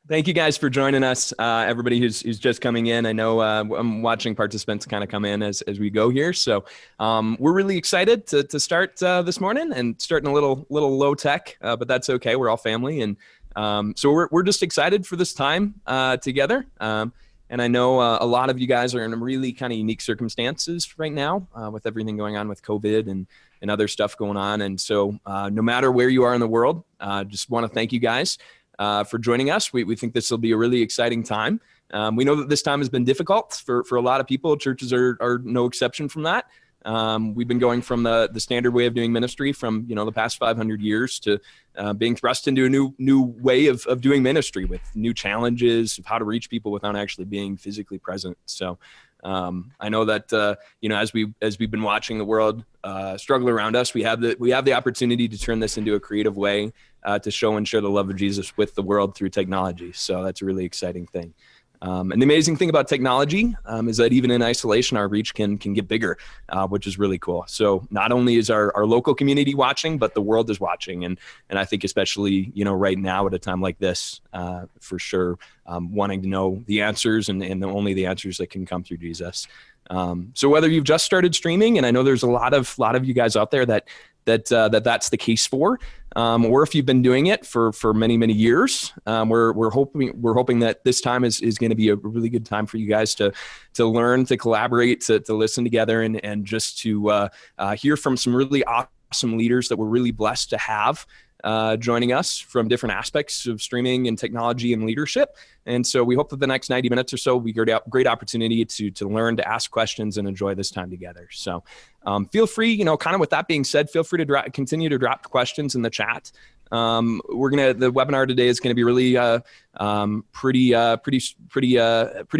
Thank you guys for joining us. Everybody who's just coming in. I know I'm watching participants kind of come in as we go here. So we're really excited to start this morning and starting a little low tech, but that's okay. We're all family. And so we're just excited for this time together. And I know a lot of you guys are in really kind of unique circumstances right now with everything going on with COVID and other stuff going on. And so no matter where you are in the world, just want to thank you guys for joining us. We think this will be a really exciting time. We know that this time has been difficult for a lot of people. Churches are no exception from that. We've been going from the standard way of doing ministry from the past 500 years to being thrust into a new way of doing ministry with new challenges of how to reach people without actually being physically present. So I know that as we've been watching the world struggle around us, we have the opportunity to turn this into a creative way to show and share the love of Jesus with the world through technology. So that's a really exciting thing. And the amazing thing about technology is that even in isolation, our reach can get bigger, which is really cool. So not only is our local community watching, but the world is watching. And I think especially, right now at a time like this, for sure, wanting to know the answers and only the answers that can come through Jesus. So whether you've just started streaming, and I know there's a lot of you guys out there that's the case for, or if you've been doing it for many years, we're hoping that this time is going to be a really good time for you guys to learn, to collaborate, to listen together, and just to hear from some really awesome leaders that we're really blessed to have joining us from different aspects of streaming and technology and leadership. And so we hope that the next 90 minutes or so will be a great opportunity to learn, to ask questions, and enjoy this time together. So feel free, kind of with that being said, feel free to continue to drop questions in the chat. The webinar today is going to be really pretty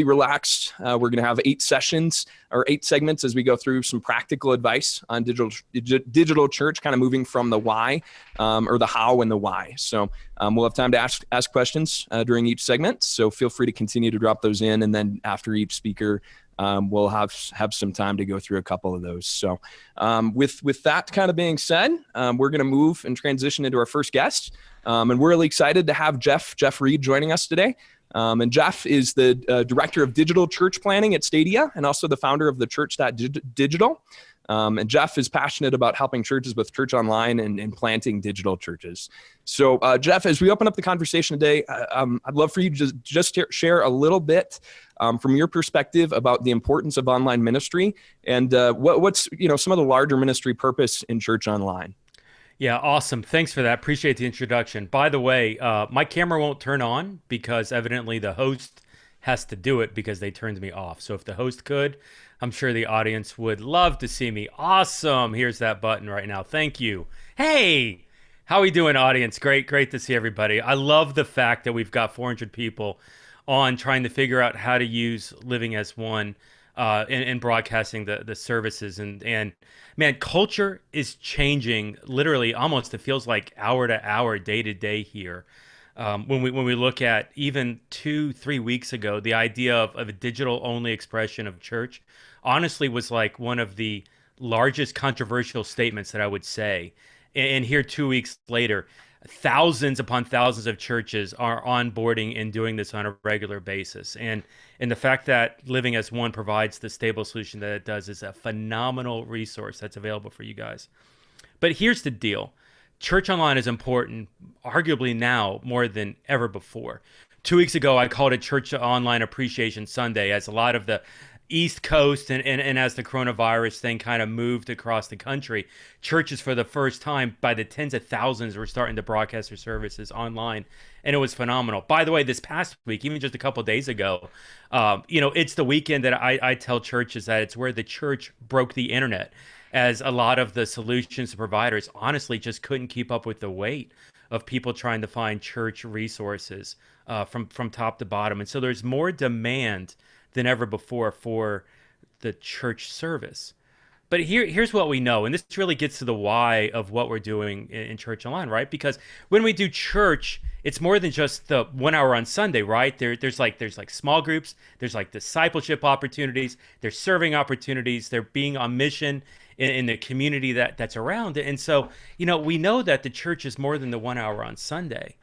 relaxed. We're going to have 8 sessions or 8 segments as we go through some practical advice on digital church, kind of moving from the why or the how and the why. So we'll have time to ask questions during each segment. So feel free to continue to drop those in, and then after each speaker, we'll have some time to go through a couple of those. So with that kind of being said, we're going to move and transition into our first guest. And we're really excited to have Jeff Reed joining us today. And Jeff is the director of digital church planning at Stadia and also the founder of the Church.digital. And Jeff is passionate about helping churches with church online and planting digital churches. So Jeff, as we open up the conversation today, I'd love for you to just share a little bit from your perspective about the importance of online ministry and what's some of the larger ministry purpose in church online. Yeah, awesome. Thanks for that. Appreciate the introduction. By the way, my camera won't turn on because evidently the host has to do it because they turned me off. So if the host could, I'm sure the audience would love to see me. Awesome. Here's that button right now. Thank you. Hey, how we doing, audience? Great to see everybody. I love the fact that we've got 400 people on trying to figure out how to use Living as One in broadcasting the services. And man, culture is changing literally almost, it feels like hour to hour, day to day here. When we look at even 2-3 weeks ago, the idea of a digital only expression of church honestly was like one of the largest controversial statements that I would say. And here 2 weeks later, thousands upon thousands of churches are onboarding and doing this on a regular basis. And the fact that Living as One provides the stable solution that it does is a phenomenal resource that's available for you guys. But here's the deal. Church online is important, arguably now more than ever before. 2 weeks ago, I called it Church Online Appreciation Sunday, as a lot of the East Coast and as the coronavirus thing kind of moved across the country, churches for the first time by the tens of thousands were starting to broadcast their services online. And it was phenomenal. By the way, this past week, even just a couple of days ago, it's the weekend that I tell churches that it's where the church broke the internet, as a lot of the solutions and providers honestly just couldn't keep up with the weight of people trying to find church resources from top to bottom. And so there's more demand than ever before for the church service. But here's what we know, and this really gets to the why of what we're doing in Church Online, right? Because when we do church, it's more than just the 1 hour on Sunday, right? There's like small groups, there's like discipleship opportunities, there's serving opportunities, they're being on mission in the community that's around it. And so, we know that the church is more than the 1 hour on Sunday.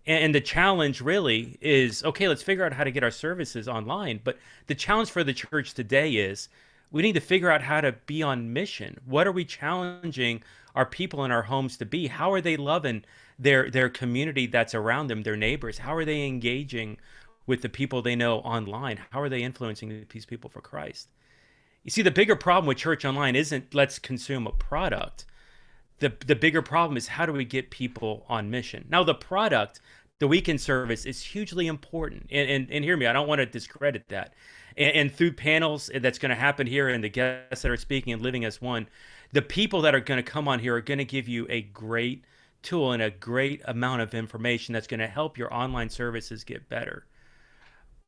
And the challenge really is, okay, let's figure out how to get our services online. But the challenge for the church today is we need to figure out how to be on mission. What are we challenging our people in our homes to be? How are they loving their community that's around them, their neighbors? How are they engaging with the people they know online? How are they influencing these people for Christ? You see, the bigger problem with church online isn't let's consume a product. The bigger problem is how do we get people on mission? Now, the product, the weekend service, is hugely important. And hear me, I don't want to discredit that. And through panels that's going to happen here and the guests that are speaking and living as one, the people that are going to come on here are going to give you a great tool and a great amount of information that's going to help your online services get better.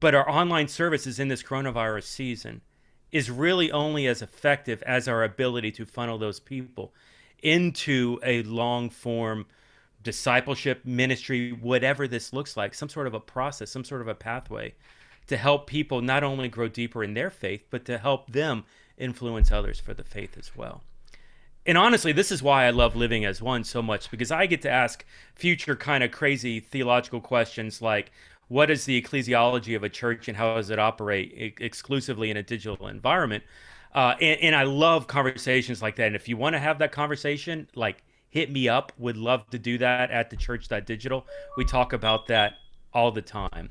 But our online services in this coronavirus season is really only as effective as our ability to funnel those people into a long form discipleship ministry, whatever this looks like, some sort of a process, some sort of a pathway to help people not only grow deeper in their faith, but to help them influence others for the faith as well. And honestly, this is why I love living as one so much, because I get to ask future kind of crazy theological questions like, what is the ecclesiology of a church and how does it operate exclusively in a digital environment? And I love conversations like that. And if you want to have that conversation, like hit me up. Would love to do that at thechurch.digital. We talk about that all the time.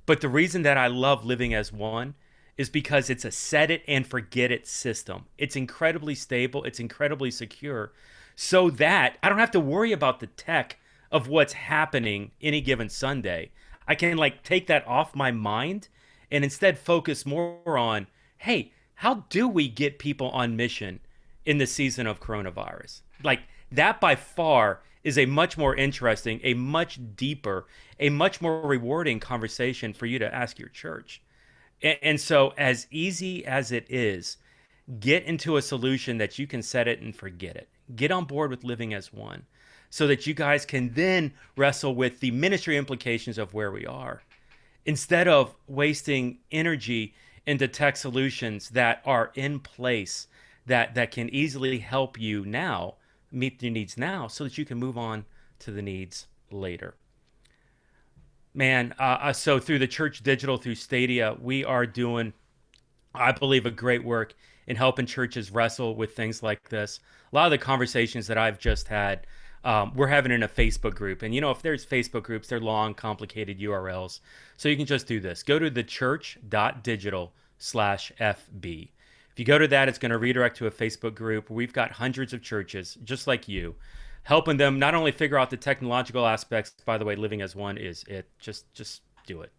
But the reason that I love living as one is because it's a set it and forget it system. It's incredibly stable. It's incredibly secure so that I don't have to worry about the tech of what's happening any given Sunday. I can like take that off my mind and instead focus more on, hey, how do we get people on mission in the season of coronavirus? Like that by far is a much more interesting, a much deeper, a much more rewarding conversation for you to ask your church. And so as easy as it is, get into a solution that you can set it and forget it. Get on board with living as one so that you guys can then wrestle with the ministry implications of where we are instead of wasting energy into tech solutions that are in place that can easily help you now meet your needs now so that you can move on to the needs later. Man, so through the church digital, through Stadia, we are doing, I believe, a great work in helping churches wrestle with things like this. A lot of the conversations that I've just had, we're having in a Facebook group. And, you know, if there's Facebook groups, they're long, complicated URLs. So you can just do this. Go to thechurch.digital/FB. If you go to that, it's going to redirect to a Facebook group. We've got hundreds of churches, just like you, helping them not only figure out the technological aspects. By the way, living as one is it. Just do it.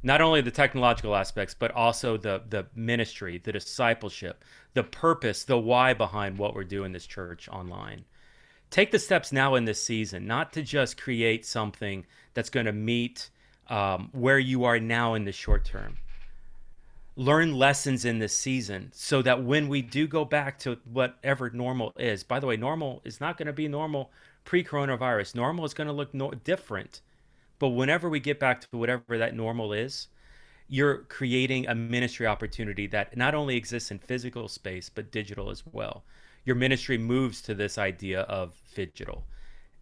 Not only the technological aspects, but also the ministry, the discipleship, the purpose, the why behind what we're doing this church online. Take the steps now in this season, not to just create something that's going to meet where you are now in the short term. Learn lessons in this season so that when we do go back to whatever normal is, by the way, normal is not going to be normal pre-coronavirus. Normal is going to look different. But whenever we get back to whatever that normal is, you're creating a ministry opportunity that not only exists in physical space, but digital as well. Your ministry moves to this idea of digital.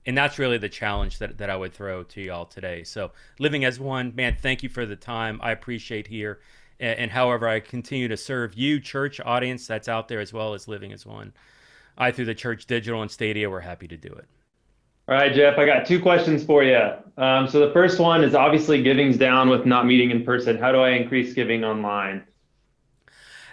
And that's really the challenge that I would throw to y'all today. So living as one, man, thank you for the time. I appreciate here. And however I continue to serve you, church audience that's out there, as well as living as one. Through the church digital and Stadia, we're happy to do it. All right, Jeff, I got two questions for you. So the first one is obviously giving's down with not meeting in person. How do I increase giving online?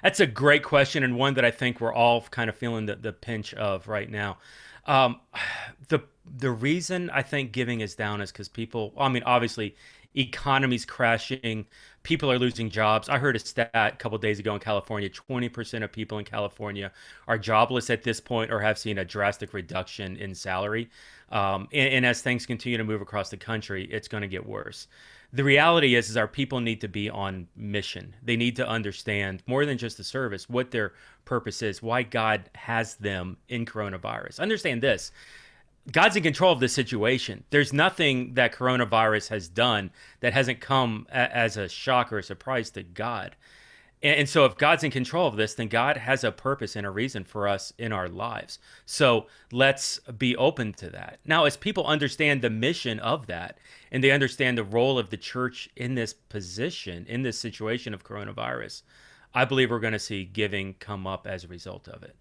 That's a great question, and one that I think we're all kind of feeling the pinch of right now. The reason I think giving is down is because people, I mean, obviously, economy's crashing, people are losing jobs. I heard a stat a couple of days ago in California, 20% of people in California are jobless at this point or have seen a drastic reduction in salary. And as things continue to move across the country, it's going to get worse. The reality is our people need to be on mission. They need to understand more than just the service, what their purpose is, why God has them in coronavirus. Understand this. God's in control of this situation. There's nothing that coronavirus has done that hasn't come as a shock or a surprise to God. And so if God's in control of this, then God has a purpose and a reason for us in our lives. So let's be open to that. Now, as people understand the mission of that, and they understand the role of the church in this position, in this situation of coronavirus, I believe we're going to see giving come up as a result of it.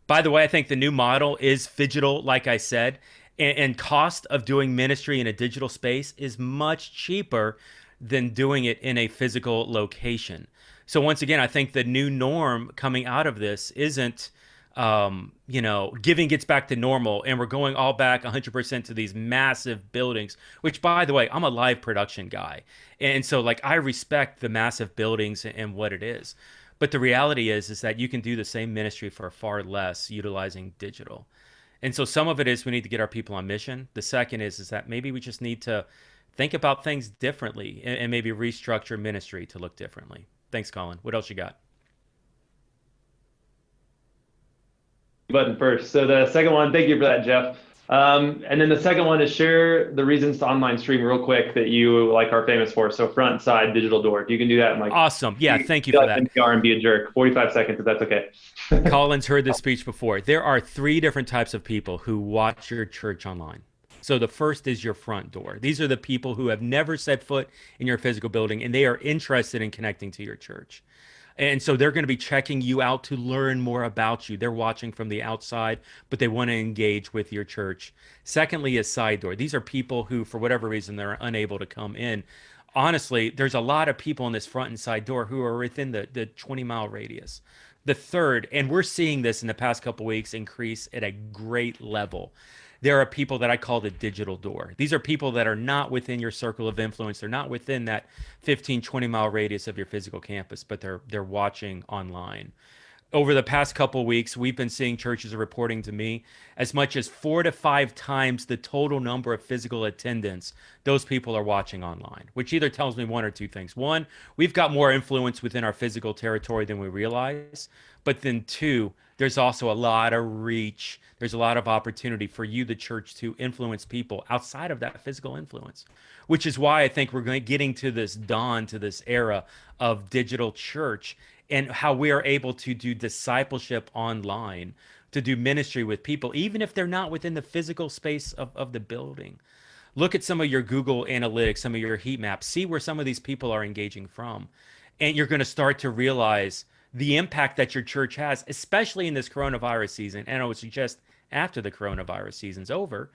By the way, I think the new model is phygital, like I said, and cost of doing ministry in a digital space is much cheaper than doing it in a physical location. So once again, I think the new norm coming out of this isn't, giving gets back to normal and we're going all back 100% to these massive buildings, which by the way, I'm a live production guy. And so like, I respect the massive buildings and what it is. But the reality is that you can do the same ministry for far less utilizing digital. And so some of it is we need to get our people on mission. The second is that maybe we just need to think about things differently and maybe restructure ministry to look differently. Thanks, Collin. What else you got? Button first. So the second one, thank you for that, Jeff. And then the second one is share the reasons to online stream real quick that you like are famous for. So front, side, digital door. If you can do that in like awesome. Yeah, thank you for that. NPR and be a jerk. 45 seconds if that's okay. Collin's heard this speech before. There are 3 different types of people who watch your church online. So the first is your front door. These are the people who have never set foot in your physical building and they are interested in connecting to your church. And so they're going to be checking you out to learn more about you. They're watching from the outside, but they want to engage with your church. Secondly, is side door. These are people who, for whatever reason, they're unable to come in. Honestly, there's a lot of people in this front and side door who are within the 20-mile radius. The third, and we're seeing this in the past couple of weeks increase at a great level. There are people that I call the digital door. These are people that are not within your circle of influence. They're not within that 15, 20-mile radius of your physical campus, but they're watching online. Over the past couple of weeks, we've been seeing churches reporting to me as much as 4 to 5 times the total number of physical attendance those people are watching online, which either tells me one or two things. One, we've got more influence within our physical territory than we realize. But then 2, there's also a lot of reach. There's a lot of opportunity for you, the church, to influence people outside of that physical influence, which is why I think we're getting to this dawn, to this era of digital church and how we are able to do discipleship online, to do ministry with people, even if they're not within the physical space of the building. Look at some of your Google Analytics, some of your heat maps, see where some of these people are engaging from. And you're going to start to realize the impact that your church has, especially in this coronavirus season. And I would suggest after the coronavirus season's over,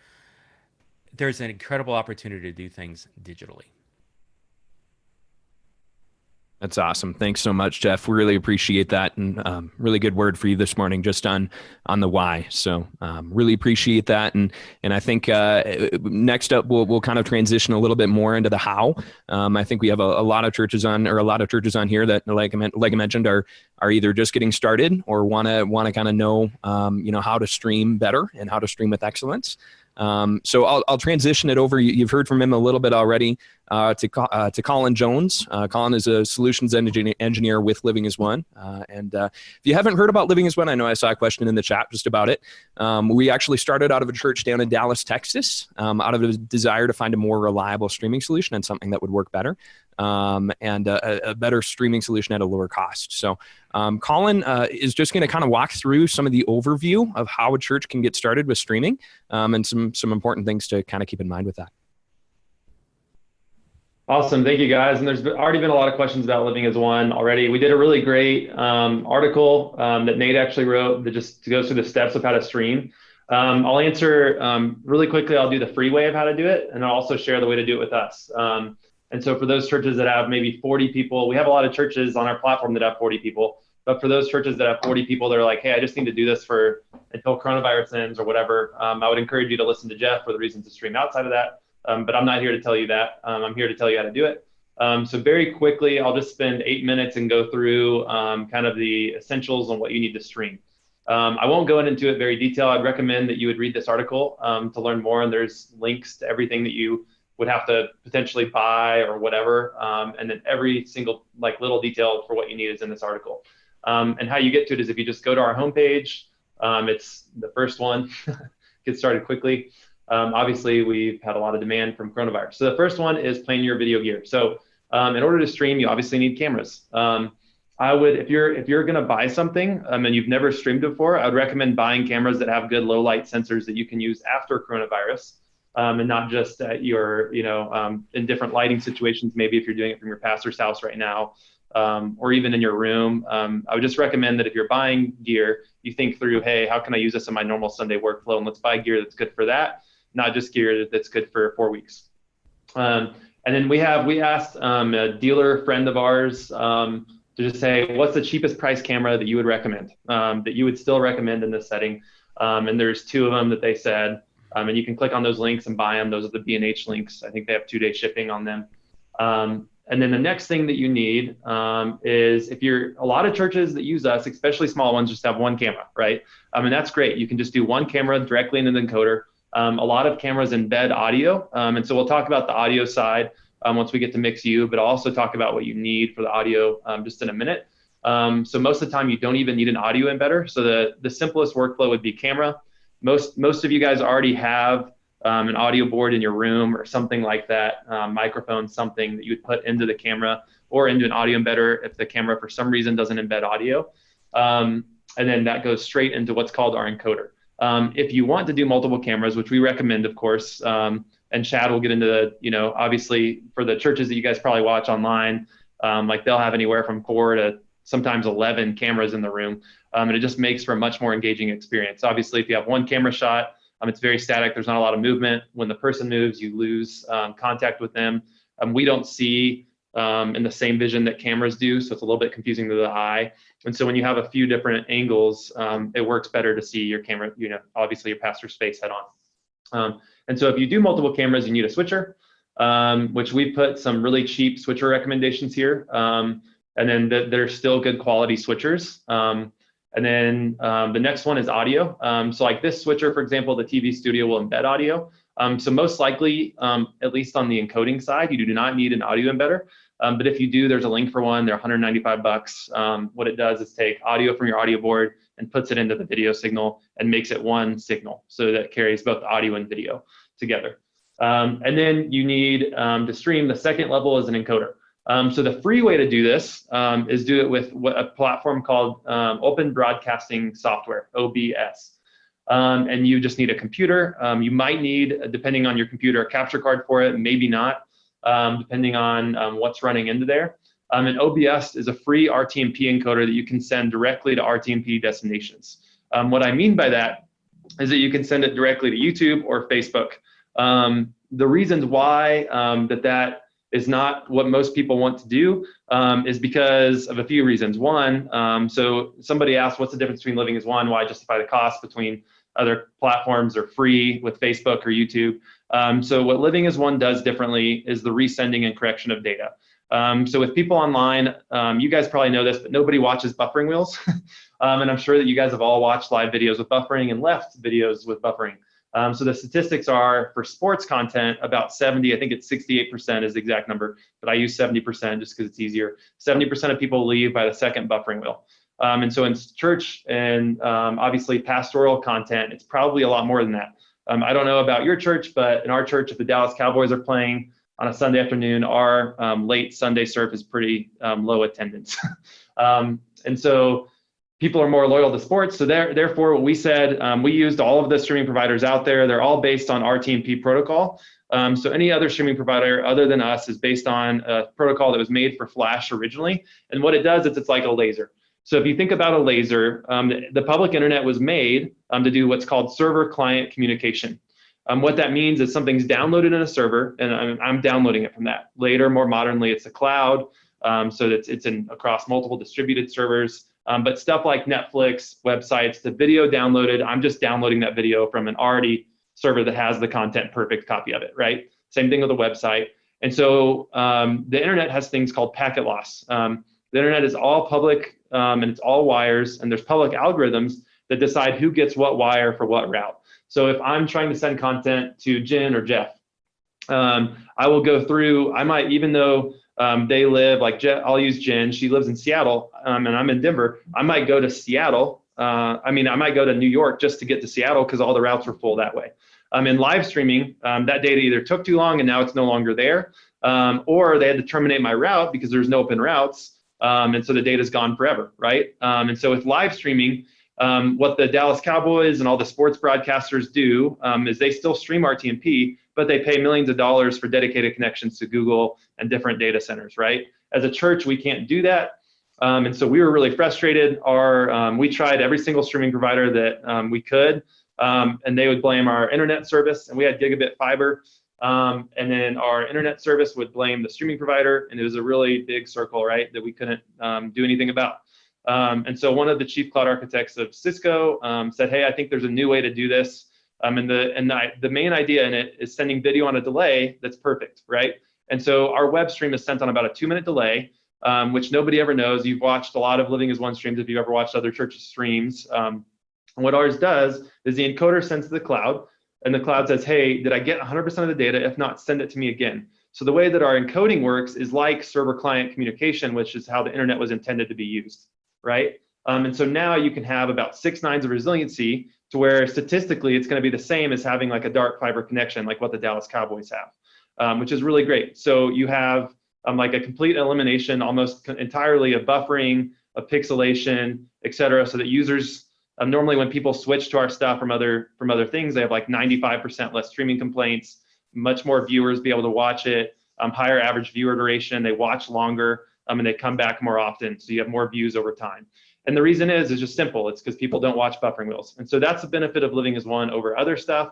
there's an incredible opportunity to do things digitally. That's awesome. Thanks so much, Jeff. We really appreciate that, and really good word for you this morning, just on the why. So really appreciate that, and I think next up we'll kind of transition a little bit more into the how. I think we have a lot of churches on here that, like I mentioned, are either just getting started or want to kind of know how to stream better and how to stream with excellence. So I'll transition it over. You've heard from him a little bit already, to Collin Jones. Collin is a solutions engineer with Living as One. And if you haven't heard about Living as One, I know I saw a question in the chat just about it. We actually started out of a church down in Dallas, Texas, out of a desire to find a more reliable streaming solution and something that would work better. And a better streaming solution at a lower cost. So Collin is just going to kind of walk through some of the overview of how a church can get started with streaming, and some important things to kind of keep in mind with that. Awesome. Thank you, guys. And there's already been a lot of questions about Living as One already. We did a really great article that Nate actually wrote that just goes through the steps of how to stream. I'll answer really quickly. I'll do the free way of how to do it, and I'll also share the way to do it with us. And so for those churches that have maybe 40 people, we have a lot of churches on our platform that have 40 people. But for those churches that have 40 people, they're like, hey, I just need to do this until coronavirus ends or whatever. I would encourage you to listen to Jeff for the reasons to stream outside of that. But I'm not here to tell you that. I'm here to tell you how to do it. So very quickly, I'll just spend 8 minutes and go through kind of the essentials on what you need to stream. I won't go into it very detailed. I'd recommend that you would read this article to learn more. And there's links to everything that you would have to potentially buy or whatever. And then every single little detail for what you need is in this article. And how you get to it is if you just go to our homepage, it's the first one, get started quickly. Obviously, we've had a lot of demand from coronavirus. So the first one is plan your video gear. So in order to stream, you obviously need cameras. if you're going to buy something and you've never streamed before, I would recommend buying cameras that have good low light sensors that you can use after coronavirus, and not just at your, in different lighting situations. Maybe if you're doing it from your pastor's house right now, or even in your room. I would just recommend that if you're buying gear, you think through, hey, how can I use this in my normal Sunday workflow? And let's buy gear that's good for that, not just gear that's good for 4 weeks. And then we asked a dealer friend of ours to just say, what's the cheapest price camera that you would recommend, that you would still recommend in this setting? And there's 2 of them that they said, and you can click on those links and buy them. Those are the B&H links. I think they have 2-day shipping on them. And then the next thing that you need is, if you're, a lot of churches that use us, especially small ones, just have 1 camera, right? And that's great. You can just do 1 camera directly into the encoder. A lot of cameras embed audio. And so we'll talk about the audio side once we get to mix U, but I'll also talk about what you need for the audio just in a minute. So most of the time you don't even need an audio embedder. So the simplest workflow would be camera. Most of you guys already have an audio board in your room or something like that, microphone, something that you would put into the camera or into an audio embedder if the camera for some reason doesn't embed audio. And then that goes straight into what's called our encoder. If you want to do multiple cameras, which we recommend, of course, and Chad will get into the, obviously for the churches that you guys probably watch online, like they'll have anywhere from 4 to sometimes 11 cameras in the room. And it just makes for a much more engaging experience. Obviously, if you have 1 camera shot, it's very static. There's not a lot of movement. When the person moves, you lose contact with them. We don't see in the same vision that cameras do, so it's a little bit confusing to the eye. And so when you have a few different angles, it works better to see your camera, obviously your pastor's face head on. And so if you do multiple cameras, you need a switcher, which we put some really cheap switcher recommendations here. And then they're still good quality switchers. And then the next one is audio. So like this switcher, for example, the TV studio will embed audio. So most likely, at least on the encoding side, you do not need an audio embedder. But if you do, there's a link for one. They're $195. What it does is take audio from your audio board and puts it into the video signal and makes it one signal. So that carries both audio and video together. And then you need to stream. The second level is an encoder. So the free way to do this is do it with a platform called Open Broadcasting Software, OBS. And you just need a computer. You might need, depending on your computer, a capture card for it, maybe not, depending on what's running into there. And OBS is a free RTMP encoder that you can send directly to RTMP destinations. What I mean by that is that you can send it directly to YouTube or Facebook. The reasons why that is not what most people want to do is because of a few reasons. One, so somebody asked, what's the difference between Living as One? Why justify the cost between other platforms or free with Facebook or YouTube? So what Living as One does differently is the resending and correction of data. So with people online, you guys probably know this, but nobody watches buffering wheels. And I'm sure that you guys have all watched live videos with buffering and left videos with buffering. So the statistics are for sports content, about 70, I think it's 68% is the exact number, but I use 70% just because it's easier. 70% of people leave by the second buffering wheel. And so in church and obviously pastoral content, it's probably a lot more than that. I don't know about your church, but in our church, if the Dallas Cowboys are playing on a Sunday afternoon, our late Sunday surf is pretty low attendance. And so people are more loyal to sports. So therefore, what we said, we used all of the streaming providers out there. They're all based on RTMP protocol. So any other streaming provider other than us is based on a protocol that was made for Flash originally. And what it does is it's like a laser. So if you think about a laser, the public internet was made to do what's called server-client communication. What that means is something's downloaded in a server, and I'm downloading it from that. Later, more modernly, it's a cloud, so that it's across multiple distributed servers. But stuff like Netflix, websites, the video downloaded, I'm just downloading that video from an already server that has the content, perfect copy of it, right? Same thing with a website. And so the internet has things called packet loss. The internet is all public and it's all wires, and there's public algorithms that decide who gets what wire for what route. So if I'm trying to send content to Jen or Jeff, I will go through, I might, even though they live, like I'll use Jen, she lives in Seattle and I'm in Denver, I might go to Seattle. I might go to New York just to get to Seattle because all the routes were full that way. In live streaming, that data either took too long and now it's no longer there, or they had to terminate my route because there's no open routes. And so the data's gone forever, right? And so with live streaming, what the Dallas Cowboys and all the sports broadcasters do is they still stream RTMP, but they pay millions of dollars for dedicated connections to Google and different data centers, right? As a church, we can't do that. And so we were really frustrated. We tried every single streaming provider that we could, and they would blame our internet service, and we had gigabit fiber. And then our internet service would blame the streaming provider, and it was a really big circle, right, that we couldn't do anything about. And so one of the chief cloud architects of Cisco said, hey, I think there's a new way to do this. And the main idea in it is sending video on a delay that's perfect, right? And so our web stream is sent on about a 2-minute delay, which nobody ever knows. You've watched a lot of Living as One streams if you've ever watched other churches' streams. What ours does is the encoder sends to the cloud, and the cloud says, hey, did I get 100% of the data? If not, send it to me again. So the way that our encoding works is like server-client communication, which is how the internet was intended to be used, right? And so now you can have about 6 nines of resiliency to where statistically it's going to be the same as having like a dark fiber connection, like what the Dallas Cowboys have, which is really great. So you have like a complete elimination, almost entirely of buffering, of pixelation, et cetera, so that users, normally when people switch to our stuff from other things, they have like 95% less streaming complaints, much more viewers be able to watch it, higher average viewer duration, they watch longer, and they come back more often, so you have more views over time. And the reason is just simple. It's because people don't watch buffering wheels. And so that's the benefit of Living as One over other stuff.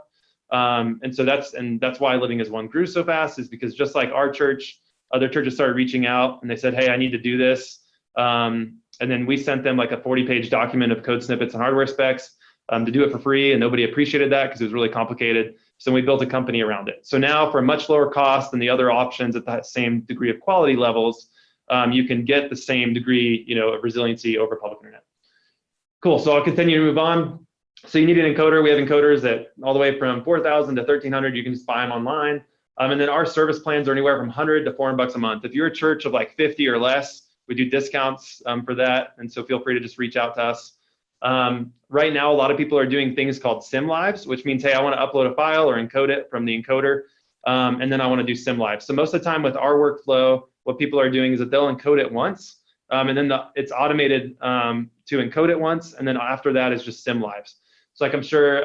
And so that's why Living as One grew so fast, is because just like our church, other churches started reaching out and they said, hey, I need to do this. And then we sent them like a 40-page document of code snippets and hardware specs to do it for free. And nobody appreciated that because it was really complicated. So we built a company around it. So now for a much lower cost than the other options at that same degree of quality levels, you can get the same degree, of resiliency over public internet. Cool, so I'll continue to move on. So you need an encoder. We have encoders that all the way from 4,000 to 1,300, you can just buy them online. And then our service plans are anywhere from 100 to $400 a month. If you're a church of like 50 or less, we do discounts for that. And so feel free to just reach out to us. Right now, a lot of people are doing things called sim lives, which means, hey, I want to upload a file or encode it from the encoder. And then I want to do sim live. So most of the time with our workflow, what people are doing is that they'll encode it once, and then it's automated to encode it once, and then after that is just sim lives. So like I'm sure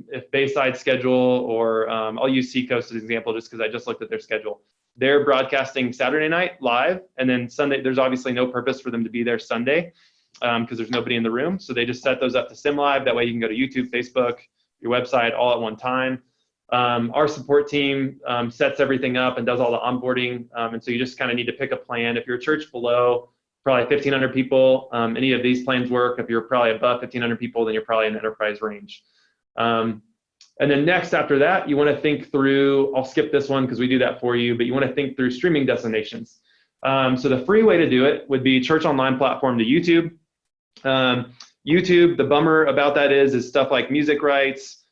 if Bayside schedule, or I'll use Seacoast as an example just because I just looked at their schedule. They're broadcasting Saturday night live, and then Sunday, there's obviously no purpose for them to be there Sunday because there's nobody in the room. So they just set those up to sim live. That way you can go to YouTube, Facebook, your website all at one time. Our support team sets everything up and does all the onboarding. And so you just kind of need to pick a plan. If you're a church below probably 1,500 people, any of these plans work. If you're probably above 1,500 people, then you're probably in the enterprise range. And then next after that, you want to think through, I'll skip this one because we do that for you, but you want to think through streaming destinations. So the free way to do it would be church online platform to YouTube. YouTube, the bummer about that is stuff like music rights,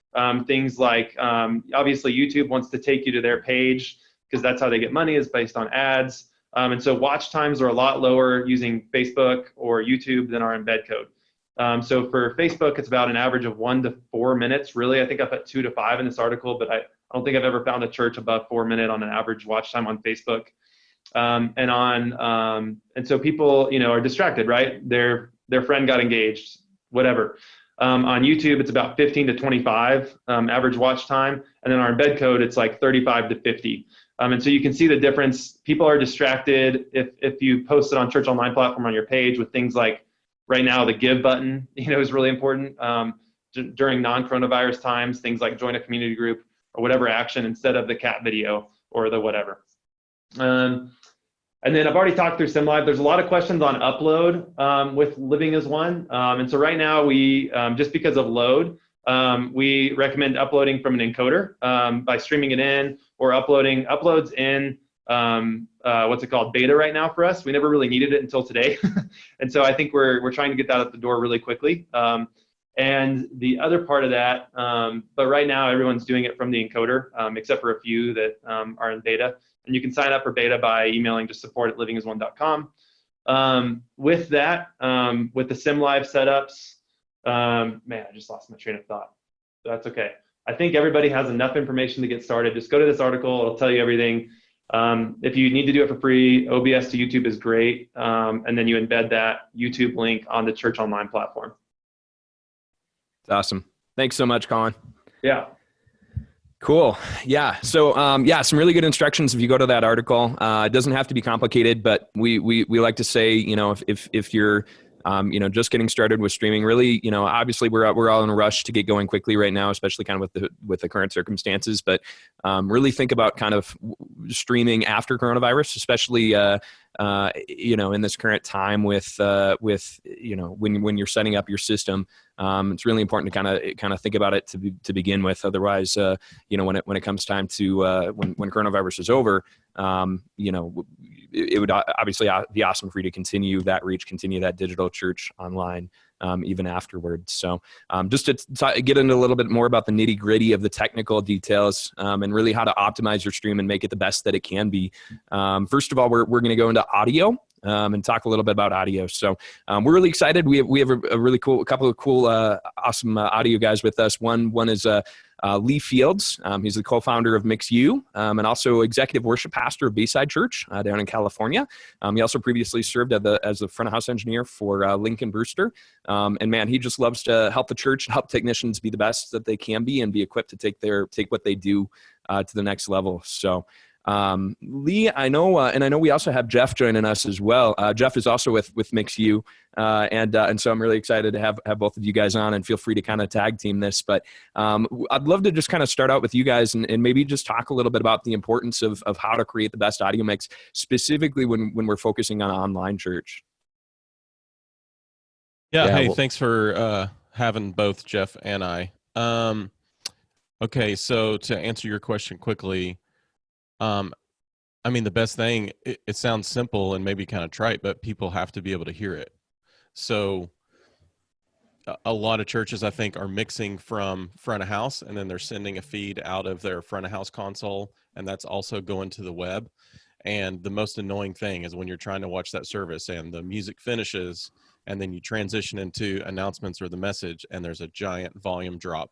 things like, obviously YouTube wants to take you to their page because that's how they get money, is based on ads. And so watch times are a lot lower using Facebook or YouTube than our embed code. So for Facebook, it's about an average of 1 to 4 minutes. Really, I think I put 2 to 5 in this article, but I don't think I've ever found a church above 4 minutes on an average watch time on Facebook. And so people, are distracted, right? Their friend got engaged, whatever. On YouTube, it's about 15 to 25 average watch time. And then our embed code, it's like 35 to 50. And so you can see the difference. People are distracted if you post it on church online platform on your page with things like, right now, the give button, is really important. During non-coronavirus times, things like join a community group or whatever action instead of the cat video or the whatever. And then I've already talked through SimLive. There's a lot of questions on upload with Living as One. And so right now, we, just because of load, we recommend uploading from an encoder by streaming it in, or uploads in what's it called, beta right now for us. We never really needed it until today. And so I think we're trying to get that out the door really quickly. And the other part of that, but right now everyone's doing it from the encoder, except for a few that are in beta. And you can sign up for beta by emailing just support@livingasone.com. With that, with the SimLive setups, man, I just lost my train of thought. That's okay. I think everybody has enough information to get started. Just go to this article. It'll tell you everything. If you need to do it for free, OBS to YouTube is great. And then you embed that YouTube link on the Church Online platform. That's awesome. Thanks so much, Collin. Yeah. Cool. Yeah. So, some really good instructions if you go to that article. It doesn't have to be complicated, but we like to say, if you're, just getting started with streaming, really, obviously we're all in a rush to get going quickly right now, especially kind of with the current circumstances, but really think about kind of streaming after coronavirus, especially, in this current time with when you're setting up your system. It's really important to kind of think about it to begin with. Otherwise, when it comes time to when coronavirus is over, it would obviously be awesome for you to continue that reach, continue that digital church online, even afterwards. So just to get into a little bit more about the nitty gritty of the technical details, and really how to optimize your stream and make it the best that it can be. First of all, we're going to go into audio. And talk a little bit about audio. So we're really excited. We have a really cool, couple of cool, awesome audio guys with us. One is Lee Fields. He's the co-founder of MixU, and also executive worship pastor of Bayside Church down in California. He also previously served as the front of house engineer for Lincoln Brewster. And man, he just loves to help the church, help technicians be the best that they can be, and be equipped to take what they do to the next level. So. Lee, I know, and I know we also have Jeff joining us as well. Jeff is also with MixU, and so I'm really excited to have both of you guys on, and feel free to kind of tag team this. But I'd love to just kind of start out with you guys and maybe just talk a little bit about the importance of how to create the best audio mix, specifically when we're focusing on online church. Yeah. Hey, thanks for having both Jeff and I. Okay, so to answer your question quickly. The best thing, it sounds simple and maybe kind of trite, but people have to be able to hear it. So a lot of churches, I think, are mixing from front of house, and then they're sending a feed out of their front of house console, and that's also going to the web. And the most annoying thing is when you're trying to watch that service and the music finishes, and then you transition into announcements or the message, and there's a giant volume drop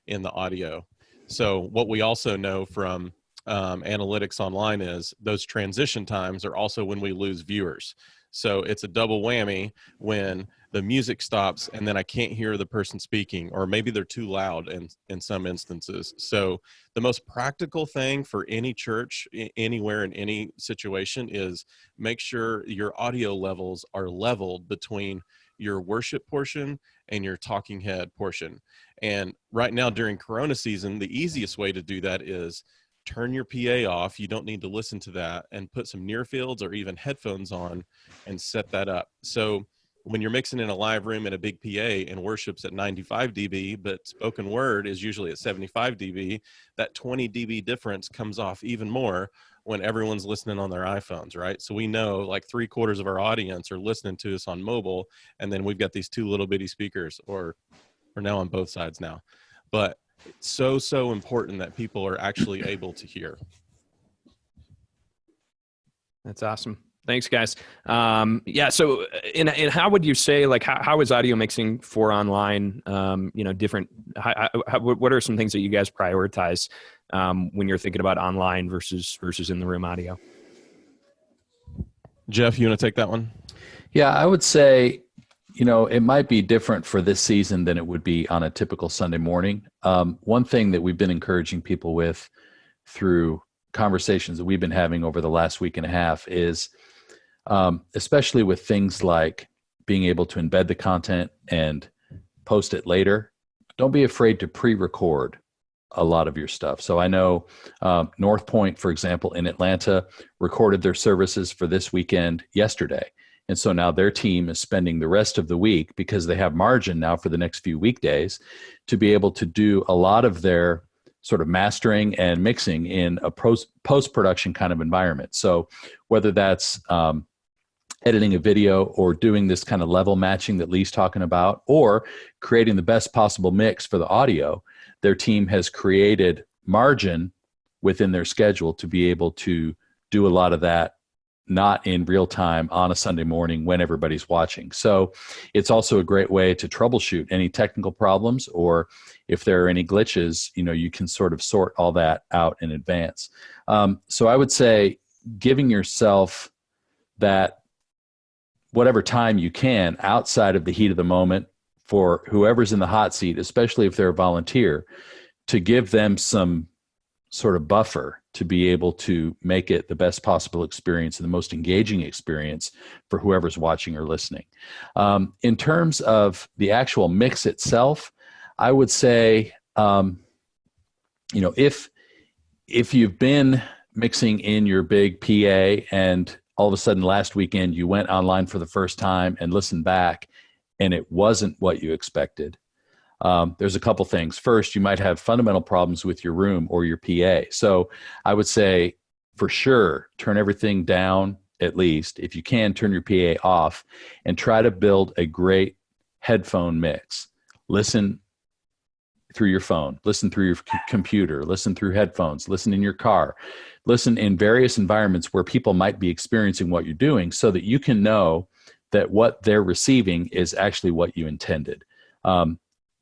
in the audio. So what we also know from analytics online is those transition times are also when we lose viewers. So it's a double whammy when the music stops and then I can't hear the person speaking, or maybe they're too loud in some instances. So the most practical thing for any church anywhere in any situation is make sure your audio levels are leveled between your worship portion and your talking head portion. And right now during Corona season, the easiest way to do that is turn your PA off. You don't need to listen to that, and put some near fields or even headphones on and set that up. So when you're mixing in a live room in a big PA and worship's at 95 dB, but spoken word is usually at 75 dB, that 20 dB difference comes off even more when everyone's listening on their iPhones, right? So we know like 3/4 of our audience are listening to us on mobile, and then we've got these two little bitty speakers, or now on both sides now. But it's so important that people are actually able to hear. That's awesome. Thanks, guys. So in how would you say, like, how is audio mixing for online, different? What are some things that you guys prioritize when you're thinking about online versus in the room audio? Jeff, you want to take that one? Yeah, I would say, it might be different for this season than it would be on a typical Sunday morning. One thing that we've been encouraging people with through conversations that we've been having over the last week and a half is, especially with things like being able to embed the content and post it later, don't be afraid to pre-record a lot of your stuff. So I know North Point, for example, in Atlanta, recorded their services for this weekend yesterday. And so now their team is spending the rest of the week, because they have margin now for the next few weekdays, to be able to do a lot of their sort of mastering and mixing in a post-production kind of environment. So whether that's editing a video, or doing this kind of level matching that Lee's talking about, or creating the best possible mix for the audio, their team has created margin within their schedule to be able to do a lot of that, not in real time on a Sunday morning when everybody's watching. So it's also a great way to troubleshoot any technical problems, or if there are any glitches, you can sort of sort all that out in advance. So I would say, giving yourself that whatever time you can outside of the heat of the moment for whoever's in the hot seat, especially if they're a volunteer, to give them some sort of buffer to be able to make it the best possible experience and the most engaging experience for whoever's watching or listening. In terms of the actual mix itself, I would say, if you've been mixing in your big PA and all of a sudden last weekend you went online for the first time and listened back and it wasn't what you expected, there's a couple things. First, you might have fundamental problems with your room or your PA. So I would say for sure, turn everything down at least. If you can, turn your PA off and try to build a great headphone mix. Listen through your phone, listen through your computer, listen through headphones, listen in your car, listen in various environments where people might be experiencing what you're doing so that you can know that what they're receiving is actually what you intended.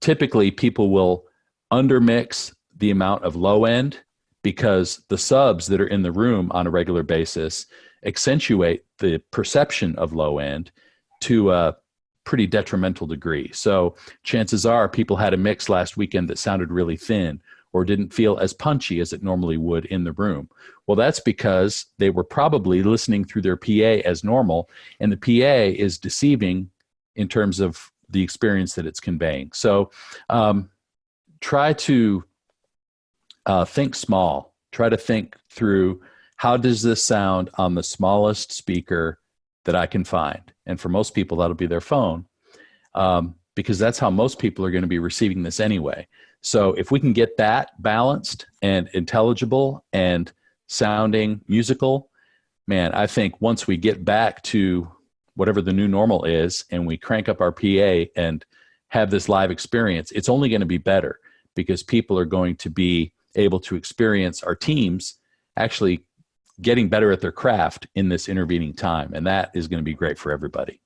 Typically, people will undermix the amount of low end because the subs that are in the room on a regular basis accentuate the perception of low end to a pretty detrimental degree. So chances are people had a mix last weekend that sounded really thin or didn't feel as punchy as it normally would in the room. Well, that's because they were probably listening through their PA as normal, and the PA is deceiving in terms of the experience that it's conveying. So try to think small. Try to think through, how does this sound on the smallest speaker that I can find? And for most people, that'll be their phone, because that's how most people are going to be receiving this anyway. So if we can get that balanced and intelligible and sounding musical, man, I think once we get back to whatever the new normal is and we crank up our PA and have this live experience, it's only going to be better because people are going to be able to experience our teams actually getting better at their craft in this intervening time. And that is going to be great for everybody.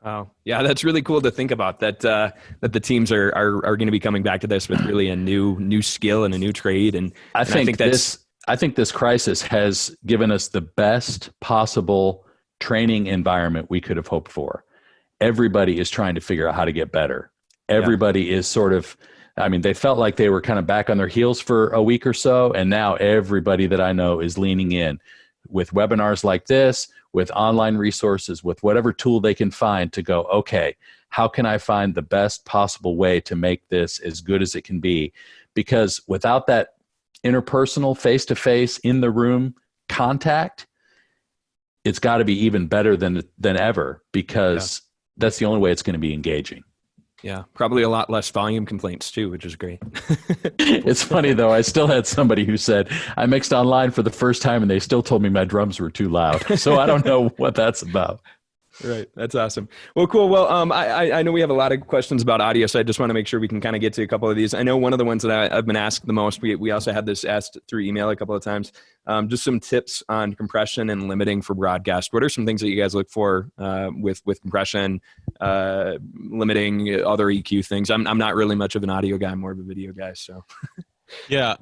Oh, yeah, that's really cool to think about, that that the teams are going to be coming back to this with really a new skill and a new trade. And I think this crisis has given us the best possible training environment we could have hoped for. Everybody is trying to figure out how to get better. Everybody is sort of, they felt like they were kind of back on their heels for a week or so. And now everybody that I know is leaning in with webinars like this, with online resources, with whatever tool they can find to go, okay, how can I find the best possible way to make this as good as it can be? Because without that interpersonal, face-to-face, in the room contact, it's got to be even better than ever, because that's the only way it's going to be engaging. Yeah, probably a lot less volume complaints too, which is great. It's funny though, I still had somebody who said, I mixed online for the first time and they still told me my drums were too loud. So I don't know what that's about. Right. That's awesome. Well, cool. Well, I know we have a lot of questions about audio, so I just want to make sure we can kind of get to a couple of these. I know one of the ones that I've been asked the most, we also had this asked through email a couple of times, just some tips on compression and limiting for broadcast. What are some things that you guys look for with compression, limiting, other EQ things? I'm not really much of an audio guy, I'm more of a video guy. So yeah,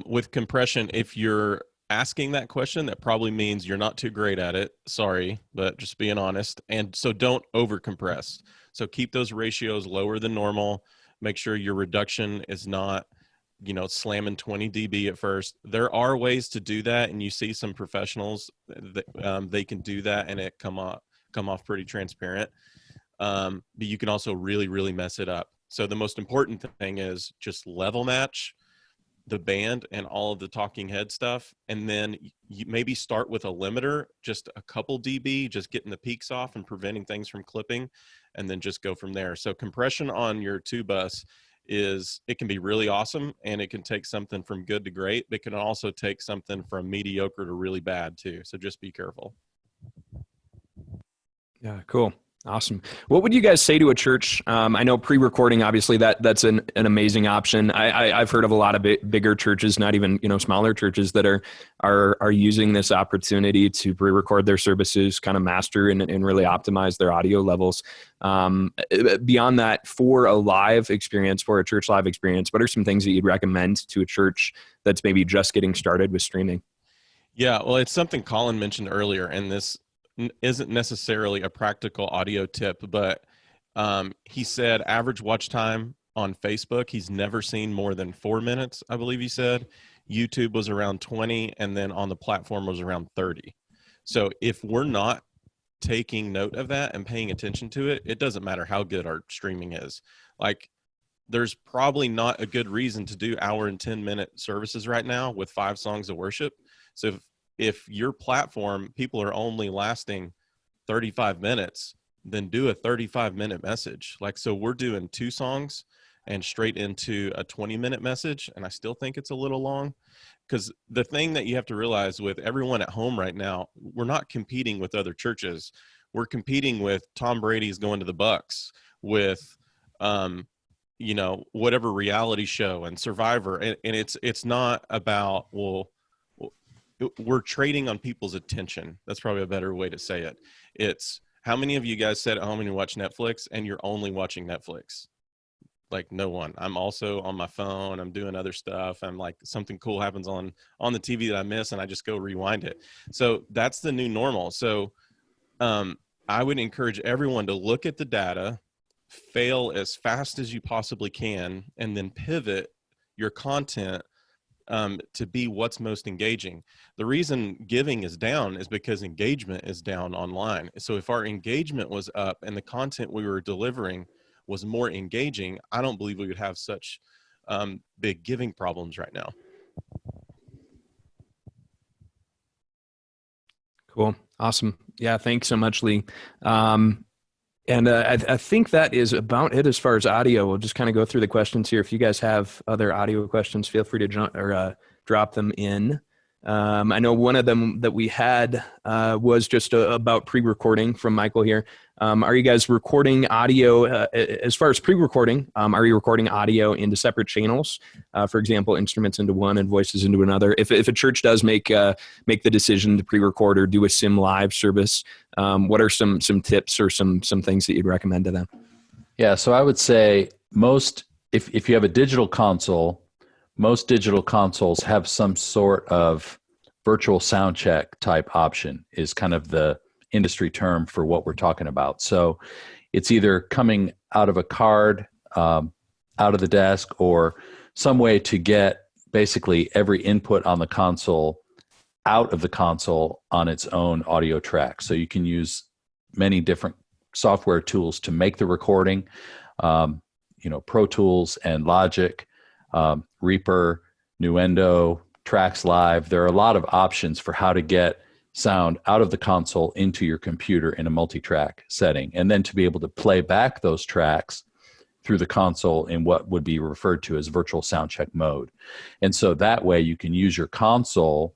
with compression, if you're asking that question, that probably means you're not too great at it. Sorry, but just being honest. And so don't over compress. So keep those ratios lower than normal. Make sure your reduction is not, slamming 20 dB at first. There are ways to do that, and you see some professionals that they can do that, and it come off pretty transparent. But you can also really, really mess it up. So the most important thing is just level match the band and all of the talking head stuff, and then you maybe start with a limiter, just a couple dB, just getting the peaks off and preventing things from clipping, and then just go from there. So compression on your two bus it can be really awesome, and it can take something from good to great, but it can also take something from mediocre to really bad too. So just be careful. Yeah, cool. Awesome. What would you guys say to a church? I know pre-recording, obviously that's an amazing option. I've heard of a lot of bigger churches, not even, smaller churches, that are using this opportunity to pre-record their services, kind of master and really optimize their audio levels. Beyond that, for a live experience, for a church live experience, what are some things that you'd recommend to a church that's maybe just getting started with streaming? Yeah, well, it's something Collin mentioned earlier, and this isn't necessarily a practical audio tip, but he said average watch time on Facebook, he's never seen more than 4 minutes, I believe he said. YouTube was around 20, and then on the platform was around 30. So if we're not taking note of that and paying attention to it, it doesn't matter how good our streaming is. Like, there's probably not a good reason to do hour and 10-minute services right now with 5 songs of worship. So if your platform, people are only lasting 35 minutes, then do a 35-minute message. Like, so we're doing 2 songs and straight into a 20-minute message. And I still think it's a little long, because the thing that you have to realize with everyone at home right now, we're not competing with other churches. We're competing with Tom Brady's going to the Bucks, with, whatever reality show and Survivor. And it's not about, we're trading on people's attention. That's probably a better way to say it. It's, how many of you guys sit at home and you watch Netflix and you're only watching Netflix? Like, no one. I'm also on my phone. I'm doing other stuff. I'm like, something cool happens on the TV that I miss, and I just go rewind it. So that's the new normal. So I would encourage everyone to look at the data, fail as fast as you possibly can, and then pivot your content to be what's most engaging. The reason giving is down is because engagement is down online. So if our engagement was up and the content we were delivering was more engaging, I don't believe we would have such big giving problems right now. Cool. Awesome. Yeah. Thanks so much, Lee. I think that is about it as far as audio. We'll just kind of go through the questions here. If you guys have other audio questions, feel free to drop them in. I know one of them that we had was just about pre-recording from Michael here. Are you guys recording audio as far as pre-recording? Are you recording audio into separate channels? For example, instruments into one and voices into another. If a church does make the decision to pre-record or do a sim live service, what are some tips or some things that you'd recommend to them? Yeah, so I would say if you have a digital console, most digital consoles have some sort of virtual sound check type option, is kind of the industry term for what we're talking about. So it's either coming out of a card, out of the desk, or some way to get basically every input on the console out of the console on its own audio track. So you can use many different software tools to make the recording, Pro Tools and Logic, Reaper, Nuendo, Tracks Live. There are a lot of options for how to get sound out of the console into your computer in a multi-track setting, and then to be able to play back those tracks through the console in what would be referred to as virtual sound check mode. And so that way you can use your console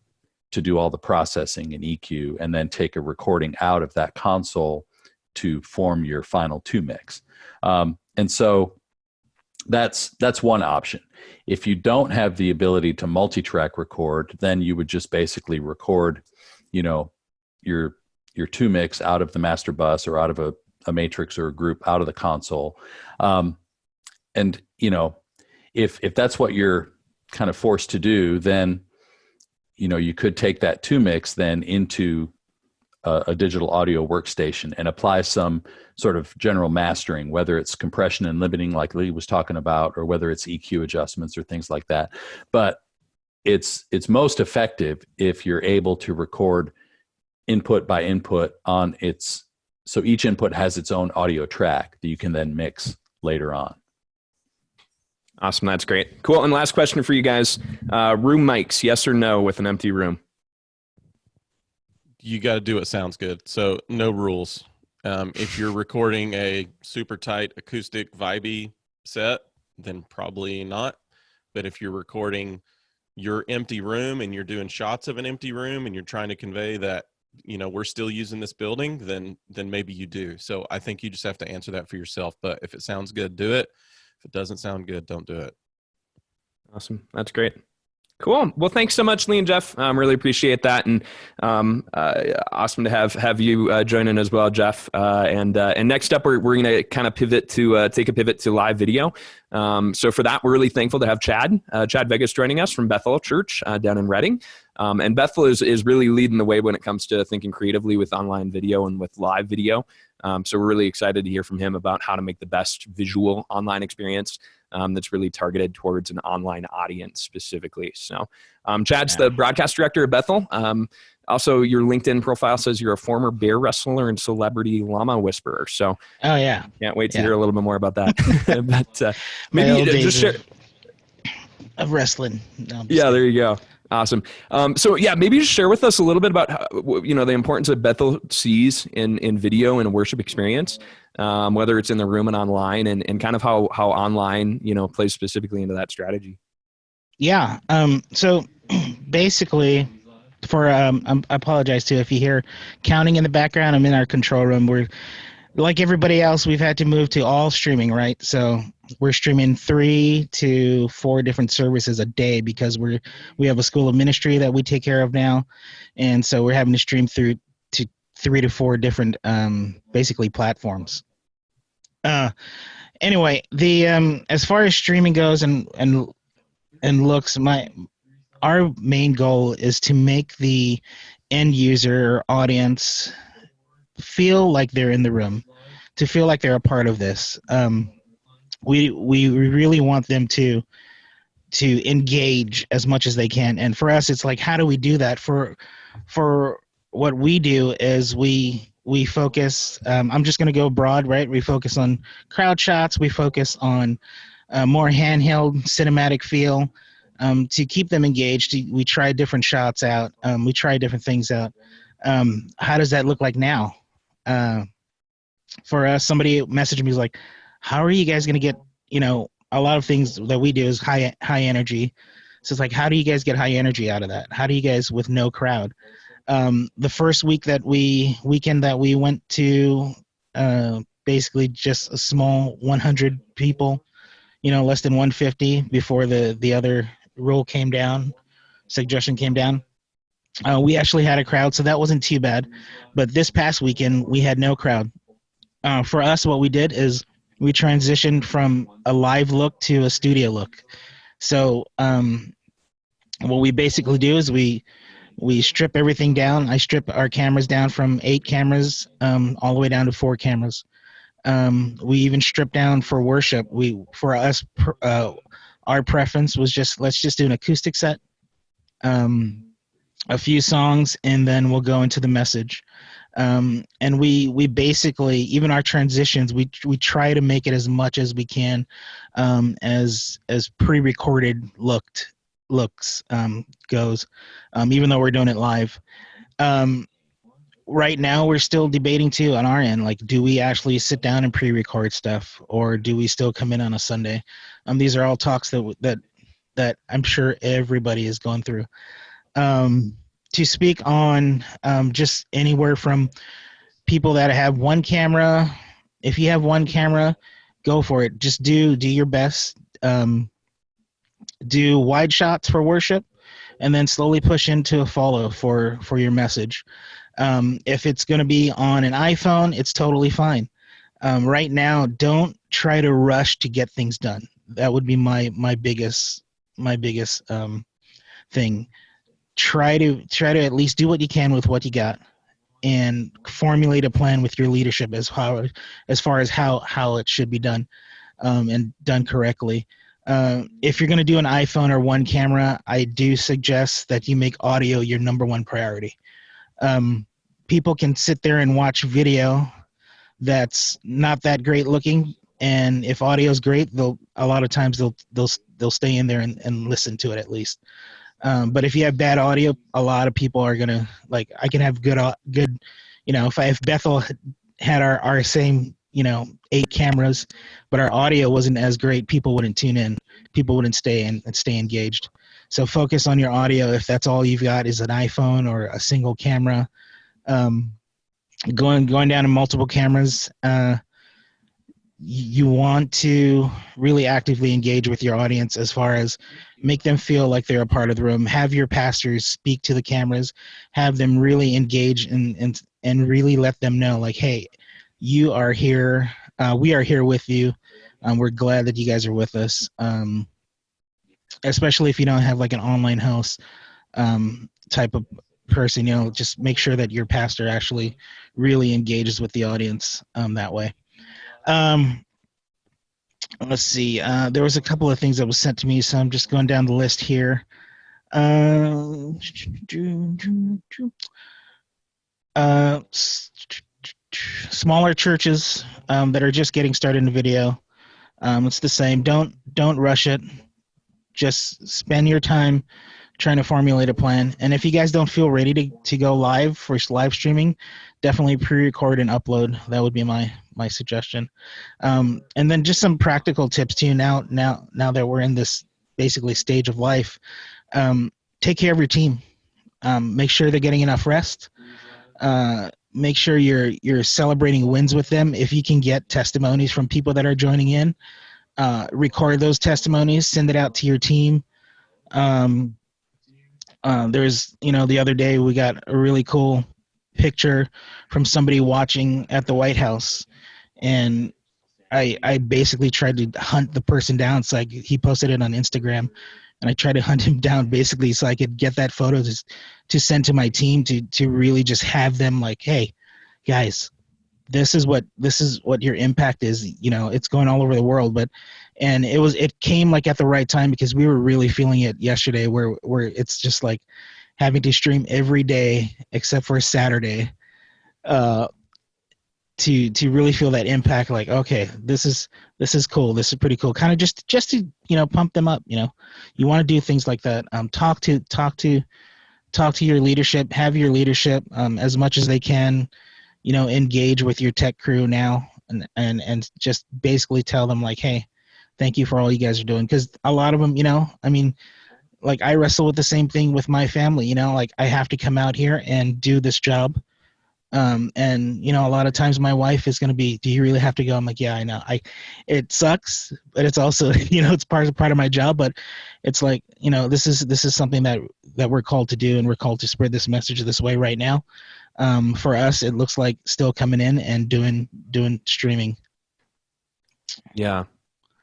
to do all the processing and EQ, and then take a recording out of that console to form your final 2 mix. And so that's one option. If you don't have the ability to multi-track record, then you would just basically record, your 2 mix out of the master bus or out of a matrix or a group out of the console. And if that's what you're kind of forced to do, then you could take that 2 mix then into a digital audio workstation and apply some sort of general mastering, whether it's compression and limiting like Lee was talking about, or whether it's EQ adjustments or things like that. But it's most effective if you're able to record input by input on its, so each input has its own audio track that you can then mix later on. Awesome. That's great. Cool. And last question for you guys. Room mics, yes or no with an empty room? You got to do what sounds good. So no rules. If you're recording a super tight acoustic vibey set, then probably not. But if you're recording your empty room and you're doing shots of an empty room and you're trying to convey that, we're still using this building, then maybe you do. So I think you just have to answer that for yourself. But if it sounds good, do it. If it doesn't sound good, don't do it. Awesome. That's great. Cool. Well, thanks so much, Lee and Jeff. Really appreciate that, and awesome to have you join in as well, Jeff. And next up, we're going to kind of pivot to take a pivot to live video. So for that, we're really thankful to have Chad Vegas joining us from Bethel Church down in Reading. And Bethel is really leading the way when it comes to thinking creatively with online video and with live video. So we're really excited to hear from him about how to make the best visual online experience that's really targeted towards an online audience specifically. So Chad's the broadcast director of Bethel. Also, your LinkedIn profile says you're a former bear wrestler and celebrity llama whisperer. So, can't wait to hear a little bit more about that. But maybe just share of wrestling. No, there you go. Awesome. So maybe just share with us a little bit about how, the importance that Bethel sees in video and worship experience, whether it's in the room and online, and kind of how online plays specifically into that strategy. Yeah. So basically, I apologize too if you hear counting in the background. I'm in our control room. We're like everybody else. We've had to move to all streaming, right? So we're streaming 3 to 4 different services a day because we have a school of ministry that we take care of now, and so we're having to stream through to 3 to 4 different basically platforms. Anyway, the as far as streaming goes and looks, our main goal is to make the end user audience feel like they're in the room, to feel like they're a part of this. We really want them to engage as much as they can, and for us, it's like, how do we do that? For what we do is we focus. I'm just going to go broad, right? We focus on crowd shots. We focus on more handheld cinematic feel. To keep them engaged, we try different shots out. We try different things out. How does that look like now? For us, somebody messaged me, was like, how are you guys going to get, a lot of things that we do is high energy. So it's like, how do you guys get high energy out of that? How do you guys with no crowd? The first weekend that we went to, basically just a small 100 people, less than 150 before the other suggestion came down. We actually had a crowd, so that wasn't too bad. But this past weekend, we had no crowd. For us, what we did is we transitioned from a live look to a studio look. So what we basically do is we strip everything down. I strip our cameras down from 8 cameras all the way down to 4 cameras. We even stripped down for worship. Our preference was let's just do an acoustic set, a few songs, and then we'll go into the message. And we basically, even our transitions, we try to make it as much as we can as pre-recorded looks goes, even though we're doing it live. Right now, we're still debating too on our end, like, do we actually sit down and pre-record stuff, or do we still come in on a Sunday? These are all talks that I'm sure everybody is going through. To speak on just anywhere from people that have one camera. If you have one camera, go for it. Just do your best. Do wide shots for worship, and then slowly push into a follow for your message. If it's going to be on an iPhone, it's totally fine. Right now, don't try to rush to get things done. That would be my biggest thing. Try to at least do what you can with what you got, and formulate a plan with your leadership as far as how it should be done, and done correctly. If you're going to do an iPhone or one camera, I do suggest that you make audio your number one priority. People can sit there and watch video that's not that great looking, and if audio is great, a lot of times they'll stay in there and listen to it at least. But if you have bad audio, a lot of people are gonna, like, I can have good, if Bethel had our same, 8 cameras, but our audio wasn't as great, people wouldn't tune in, people wouldn't stay engaged. So focus on your audio. If that's all you've got is an iPhone or a single camera, going down to multiple cameras, you want to really actively engage with your audience as far as make them feel like they're a part of the room. Have your pastors speak to the cameras, have them really engage and really let them know, like, hey, you are here. We are here with you. We're glad that you guys are with us. Especially if you don't have like an online host. type of person, just make sure that your pastor actually really engages with the audience that way. Let's see. There was a couple of things that was sent to me, so I'm just going down the list here. Smaller churches that are just getting started in video. It's the same. Don't rush it. Just spend your time trying to formulate a plan. And if you guys don't feel ready to go live for live streaming, definitely pre-record and upload. That would be my suggestion. And then just some practical tips too. Now that we're in this basically stage of life, take care of your team. Make sure they're getting enough rest. Make sure you're celebrating wins with them. If you can get testimonies from people that are joining in, record those testimonies, send it out to your team. There's, the other day we got a really cool picture from somebody watching at the White House, and I basically tried to hunt the person down. So he posted it on Instagram, and I tried to hunt him down basically so I could get that photo to send to my team to really just have them like, hey, guys, this is what your impact is. It's going all over the world, and it came like at the right time because we were really feeling it yesterday where it's just like having to stream every day except for Saturday, to really feel that impact. Like, okay, this is cool. This is pretty cool. Kind of just to pump them up. You want to do things like that. Talk to your leadership. Have your leadership as much as they can. Engage with your tech crew now, and just basically tell them like, hey, thank you for all you guys are doing. Because a lot of them, like I wrestle with the same thing with my family. Like I have to come out here and do this job. And a lot of times my wife is going to be, do you really have to go? I'm like, yeah, I know. It sucks, but it's also, it's part of my job, but it's like, this is something that we're called to do, and we're called to spread this message this way right now. For us, it looks like still coming in and doing streaming. Yeah,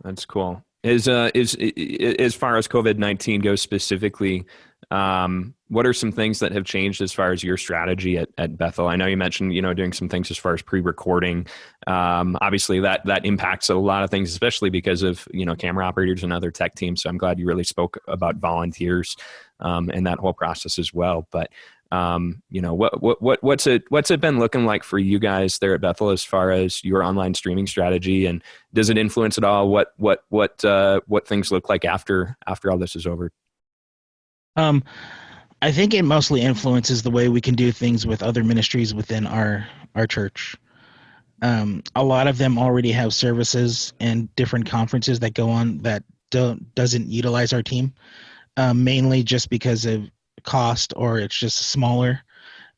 that's cool. As far as COVID-19 goes specifically, what are some things that have changed as far as your strategy at Bethel? I know you mentioned, doing some things as far as pre-recording. Obviously that impacts a lot of things, especially because of, camera operators and other tech teams. So I'm glad you really spoke about volunteers, and that whole process as well. But, what's it been looking like for you guys there at Bethel as far as your online streaming strategy, and does it influence at all what things look like after all this is over? I think it mostly influences the way we can do things with other ministries within our church. A lot of them already have services and different conferences that go on that doesn't utilize our team, mainly just because of cost, or it's just smaller.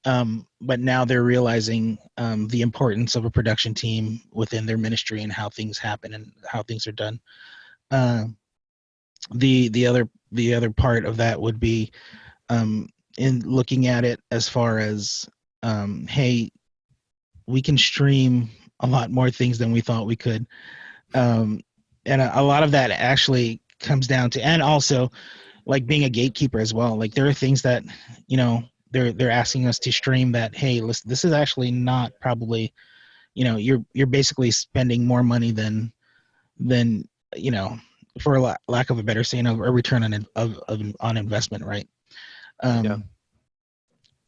But now they're realizing the importance of a production team within their ministry and how things happen and how things are done. The other part of that would be in looking at it as far as, hey, we can stream a lot more things than we thought we could. And a lot of that actually comes down to, and also like being a gatekeeper as well. Like there are things that, they're asking us to stream that, hey, listen, this is actually not probably, you're basically spending more money than for lack of a better saying, a return on investment, right? Yeah.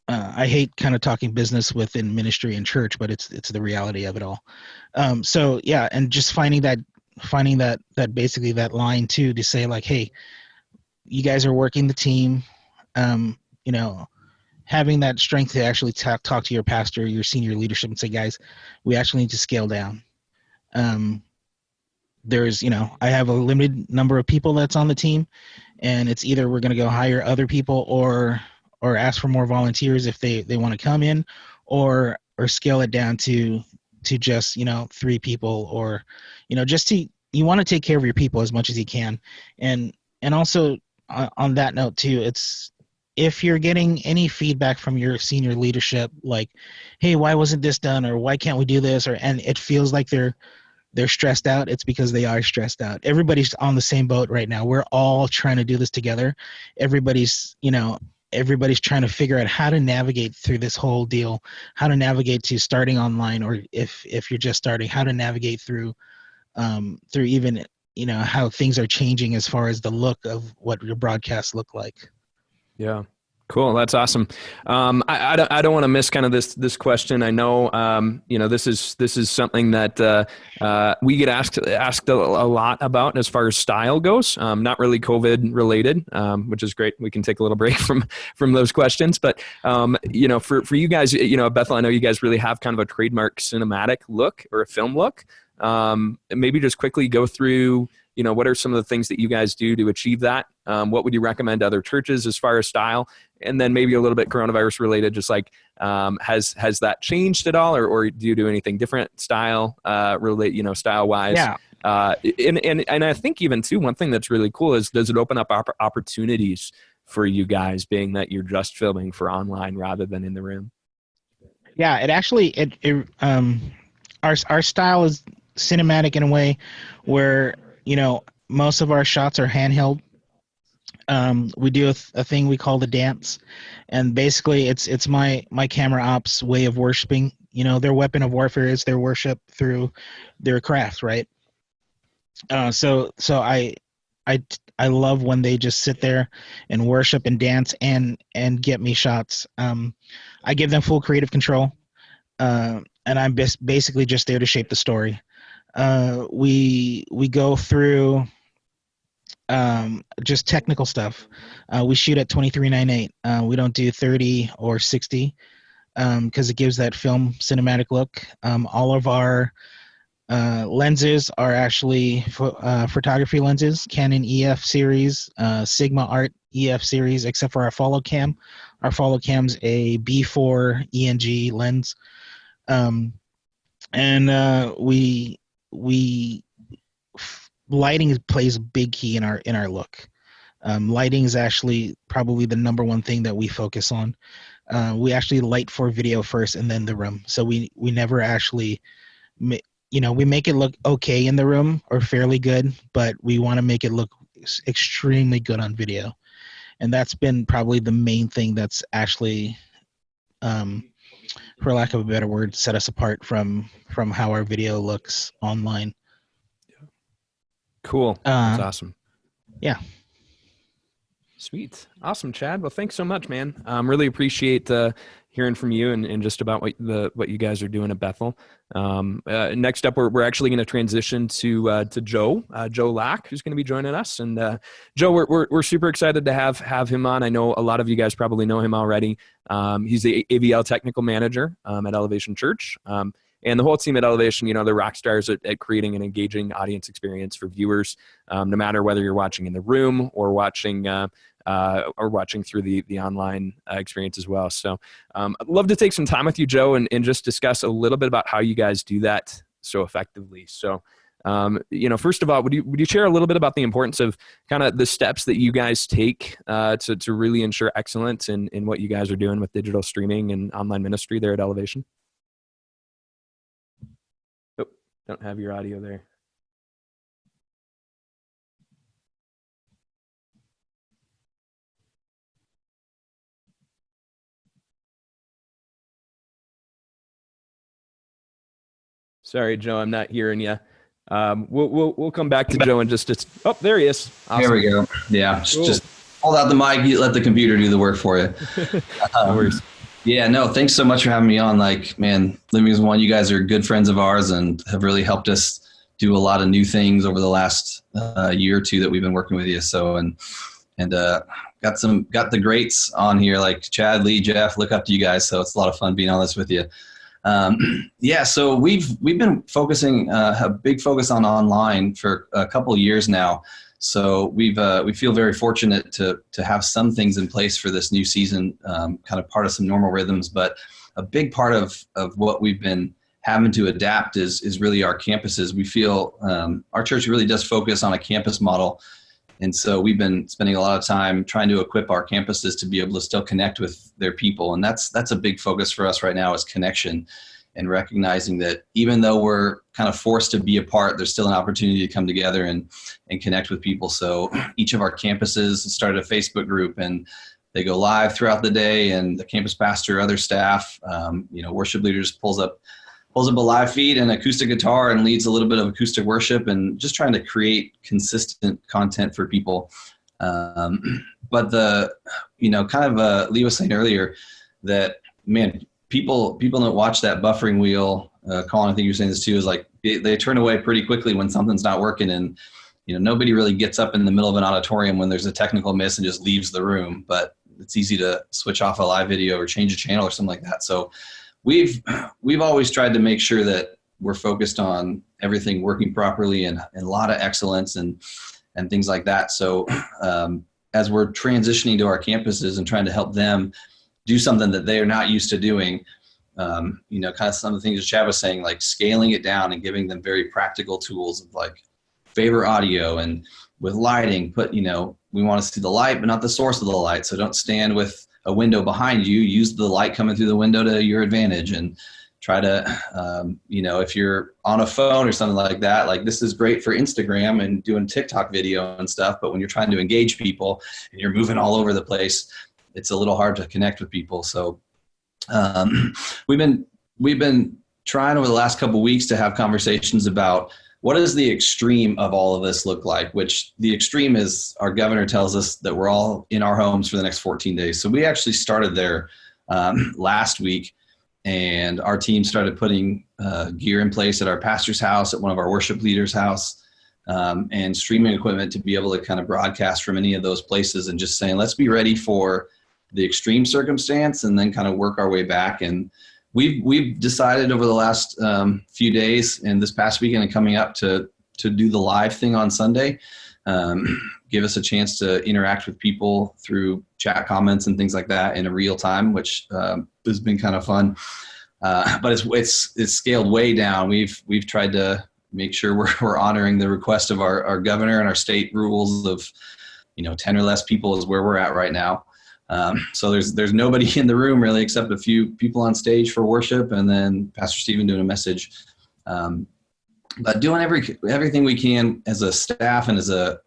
I hate kind of talking business within ministry and church, but it's the reality of it all. So yeah, and just finding that basically that line too, to say like, hey, you guys are working the team, having that strength to actually talk to your pastor, your senior leadership, and say, guys, we actually need to scale down. There's, I have a limited number of people that's on the team, and it's either we're going to go hire other people or ask for more volunteers if they want to come in, or scale it down to just, 3 people, or, just you want to take care of your people as much as you can. And also on that note too, it's, if you're getting any feedback from your senior leadership, like, hey, why wasn't this done? Or why can't we do this? And it feels like they're stressed out. It's because they are stressed out. Everybody's on the same boat right now. We're all trying to do this together. Everybody's, everybody's trying to figure out how to navigate through this whole deal, how to navigate to starting online, or if you're just starting, how to navigate through even, how things are changing as far as the look of what your broadcasts look like. Yeah. Cool. That's awesome. I don't want to miss kind of this question. I know, this is something that we get asked a lot about as far as style goes. Not really COVID related, which is great. We can take a little break from those questions. But for you guys, Bethel, I know you guys really have kind of a trademark cinematic look or a film look. Maybe just quickly go through, what are some of the things that you guys do to achieve that? What would you recommend to other churches as far as style? And then maybe a little bit coronavirus related, just like, has that changed at all, or do you do anything different style style wise? Yeah. And I think even too, one thing that's really cool is, does it open up opportunities for you guys, being that you're just filming for online rather than in the room? Yeah, it actually, our style is cinematic in a way where, most of our shots are handheld. We do a thing we call the dance, and basically it's my camera ops way of worshiping. Their weapon of warfare is their worship through their craft, right? So I love when they just sit there and worship and dance and get me shots. I give them full creative control, and I'm basically just there to shape the story. We go through just technical stuff. We shoot at 23:9:8. We don't do 30 or 60 because it gives that film cinematic look. All of our lenses are actually photography lenses, Canon EF series, Sigma Art EF series, except for our follow cam. Our follow cam's a B4 ENG lens. Lighting plays a big key in our look. Lighting is actually probably the number one thing that we focus on. We actually light for video first and then the room. So we never actually, we make it look okay in the room or fairly good, but we want to make it look extremely good on video. And that's been probably the main thing that's actually, for lack of a better word, set us apart from how our video looks online. Cool. That's awesome. Yeah. Sweet. Awesome, Chad. Well, thanks so much, man. Really appreciate hearing from you and just about what you guys are doing at Bethel. Next up, we're actually going to transition to Joe Lack, who's going to be joining us. And Joe, we're super excited to have him on. I know a lot of you guys probably know him already. He's the AVL technical manager at Elevation Church. And the whole team at Elevation, they're rock stars at creating an engaging audience experience for viewers, no matter whether you're watching in the room or watching through the online experience as well. So I'd love to take some time with you, Joe, and just discuss a little bit about how you guys do that so effectively. So, first of all, would you share a little bit about the importance of kind of the steps that you guys take to really ensure excellence in what you guys are doing with digital streaming and online ministry there at Elevation? Don't have your audio there. Sorry, Joe, I'm not hearing you. We'll come back to Joe in just. Oh, there he is. Awesome. There we go. Yeah, cool. Just hold out the mic. You let the computer do the work for you. No worries. Yeah, no, thanks so much for having me on. Like, man, Living as One, you guys are good friends of ours and have really helped us do a lot of new things over the last year or two that we've been working with you. So, and got the greats on here like Chad, Lee, Jeff, look up to you guys. So it's a lot of fun being on this with you. So we've been focusing a big focus on online for a couple of years now. So we feel very fortunate to have some things in place for this new season, kind of part of some normal rhythms. But a big part of what we've been having to adapt is really our campuses. We feel our church really does focus on a campus model. And so we've been spending a lot of time trying to equip our campuses to be able to still connect with their people. And that's a big focus for us right now is connection and recognizing that even though we're kind of forced to be apart, there's still an opportunity to come together and connect with people. So each of our campuses started a Facebook group and they go live throughout the day, and the campus pastor, other staff, worship leaders pulls up a live feed and acoustic guitar and leads a little bit of acoustic worship, and just trying to create consistent content for people. But Lee was saying earlier that, man, people don't watch that buffering wheel. Collin, I think you're saying this too, is like they turn away pretty quickly when something's not working. And, nobody really gets up in the middle of an auditorium when there's a technical miss and just leaves the room, but it's easy to switch off a live video or change a channel or something like that. So we've always tried to make sure that we're focused on everything working properly and a lot of excellence and things like that. So as we're transitioning to our campuses and trying to help them do something that they are not used to doing, kind of some of the things that Chad was saying, like scaling it down and giving them very practical tools of like favor audio, and with lighting, we want to see the light, but not the source of the light. So don't stand with a window behind you, use the light coming through the window to your advantage, and try to, if you're on a phone or something like that, like this is great for Instagram and doing TikTok video and stuff. But when you're trying to engage people and you're moving all over the place, it's a little hard to connect with people. So we've been trying over the last couple of weeks to have conversations about what does the extreme of all of this look like, which the extreme is our governor tells us that we're all in our homes for the next 14 days. So we actually started there last week, and our team started putting gear in place at our pastor's house, at one of our worship leaders' house, and streaming equipment to be able to kind of broadcast from any of those places, and just saying, let's be ready for the extreme circumstance and then kind of work our way back. And we've decided over the last few days and this past weekend and coming up to do the live thing on Sunday, give us a chance to interact with people through chat comments and things like that in a real time, which has been kind of fun. But it's scaled way down. We've tried to make sure we're honoring the request of our governor and our state rules of, 10 or less people is where we're at right now. So there's nobody in the room really except a few people on stage for worship, and then Pastor Stephen doing a message. But doing everything we can as a staff and as a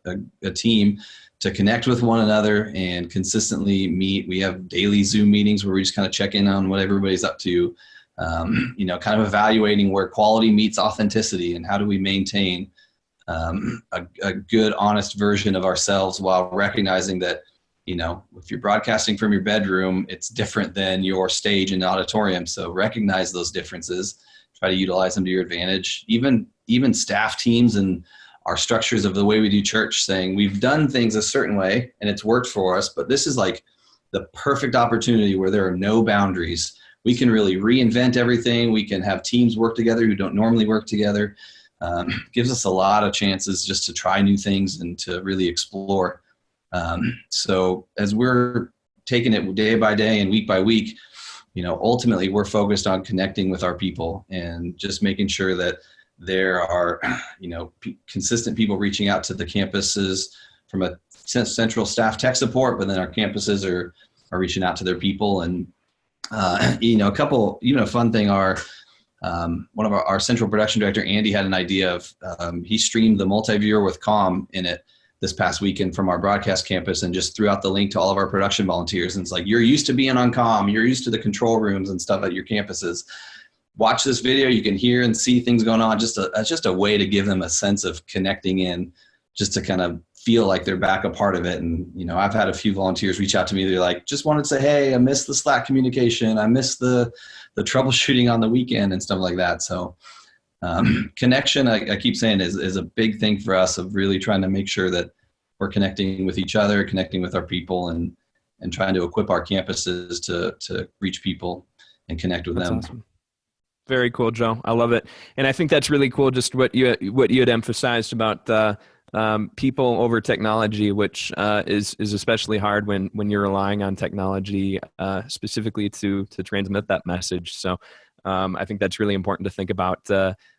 team to connect with one another and consistently meet. We have daily Zoom meetings where we just kind of check in on what everybody's up to, kind of evaluating where quality meets authenticity and how do we maintain a good, honest version of ourselves while recognizing that, if you're broadcasting from your bedroom, it's different than your stage and auditorium. So recognize those differences, try to utilize them to your advantage. Even staff teams and our structures of the way we do church, saying we've done things a certain way and it's worked for us, but this is like the perfect opportunity where there are no boundaries. We can really reinvent everything. We can have teams work together who don't normally work together. Gives us a lot of chances just to try new things and to really explore. So as we're taking it day by day and week by week, ultimately we're focused on connecting with our people and just making sure that there are, consistent people reaching out to the campuses from a central staff tech support, but then our campuses are reaching out to their people. And, a couple, fun thing one of our central production director, Andy, had an idea of, he streamed the multi-viewer with comm in it this past weekend from our broadcast campus and just threw out the link to all of our production volunteers. And it's like, you're used to being on comm, you're used to the control rooms and stuff at your campuses. Watch this video, you can hear and see things going on. It's just a way to give them a sense of connecting in, just to kind of feel like they're back a part of it. And, I've had a few volunteers reach out to me. They're like, just wanted to say, hey, I missed the Slack communication. I missed the troubleshooting on the weekend and stuff like that. So connection, I keep saying, is a big thing for us, of really trying to make sure that we're connecting with each other, connecting with our people, and trying to equip our campuses to reach people and connect with them. Awesome. Very cool, Joe. I love it. And I think that's really cool, just what you had emphasized about people over technology, which is especially hard when you're relying on technology specifically to transmit that message. So I think that's really important to think about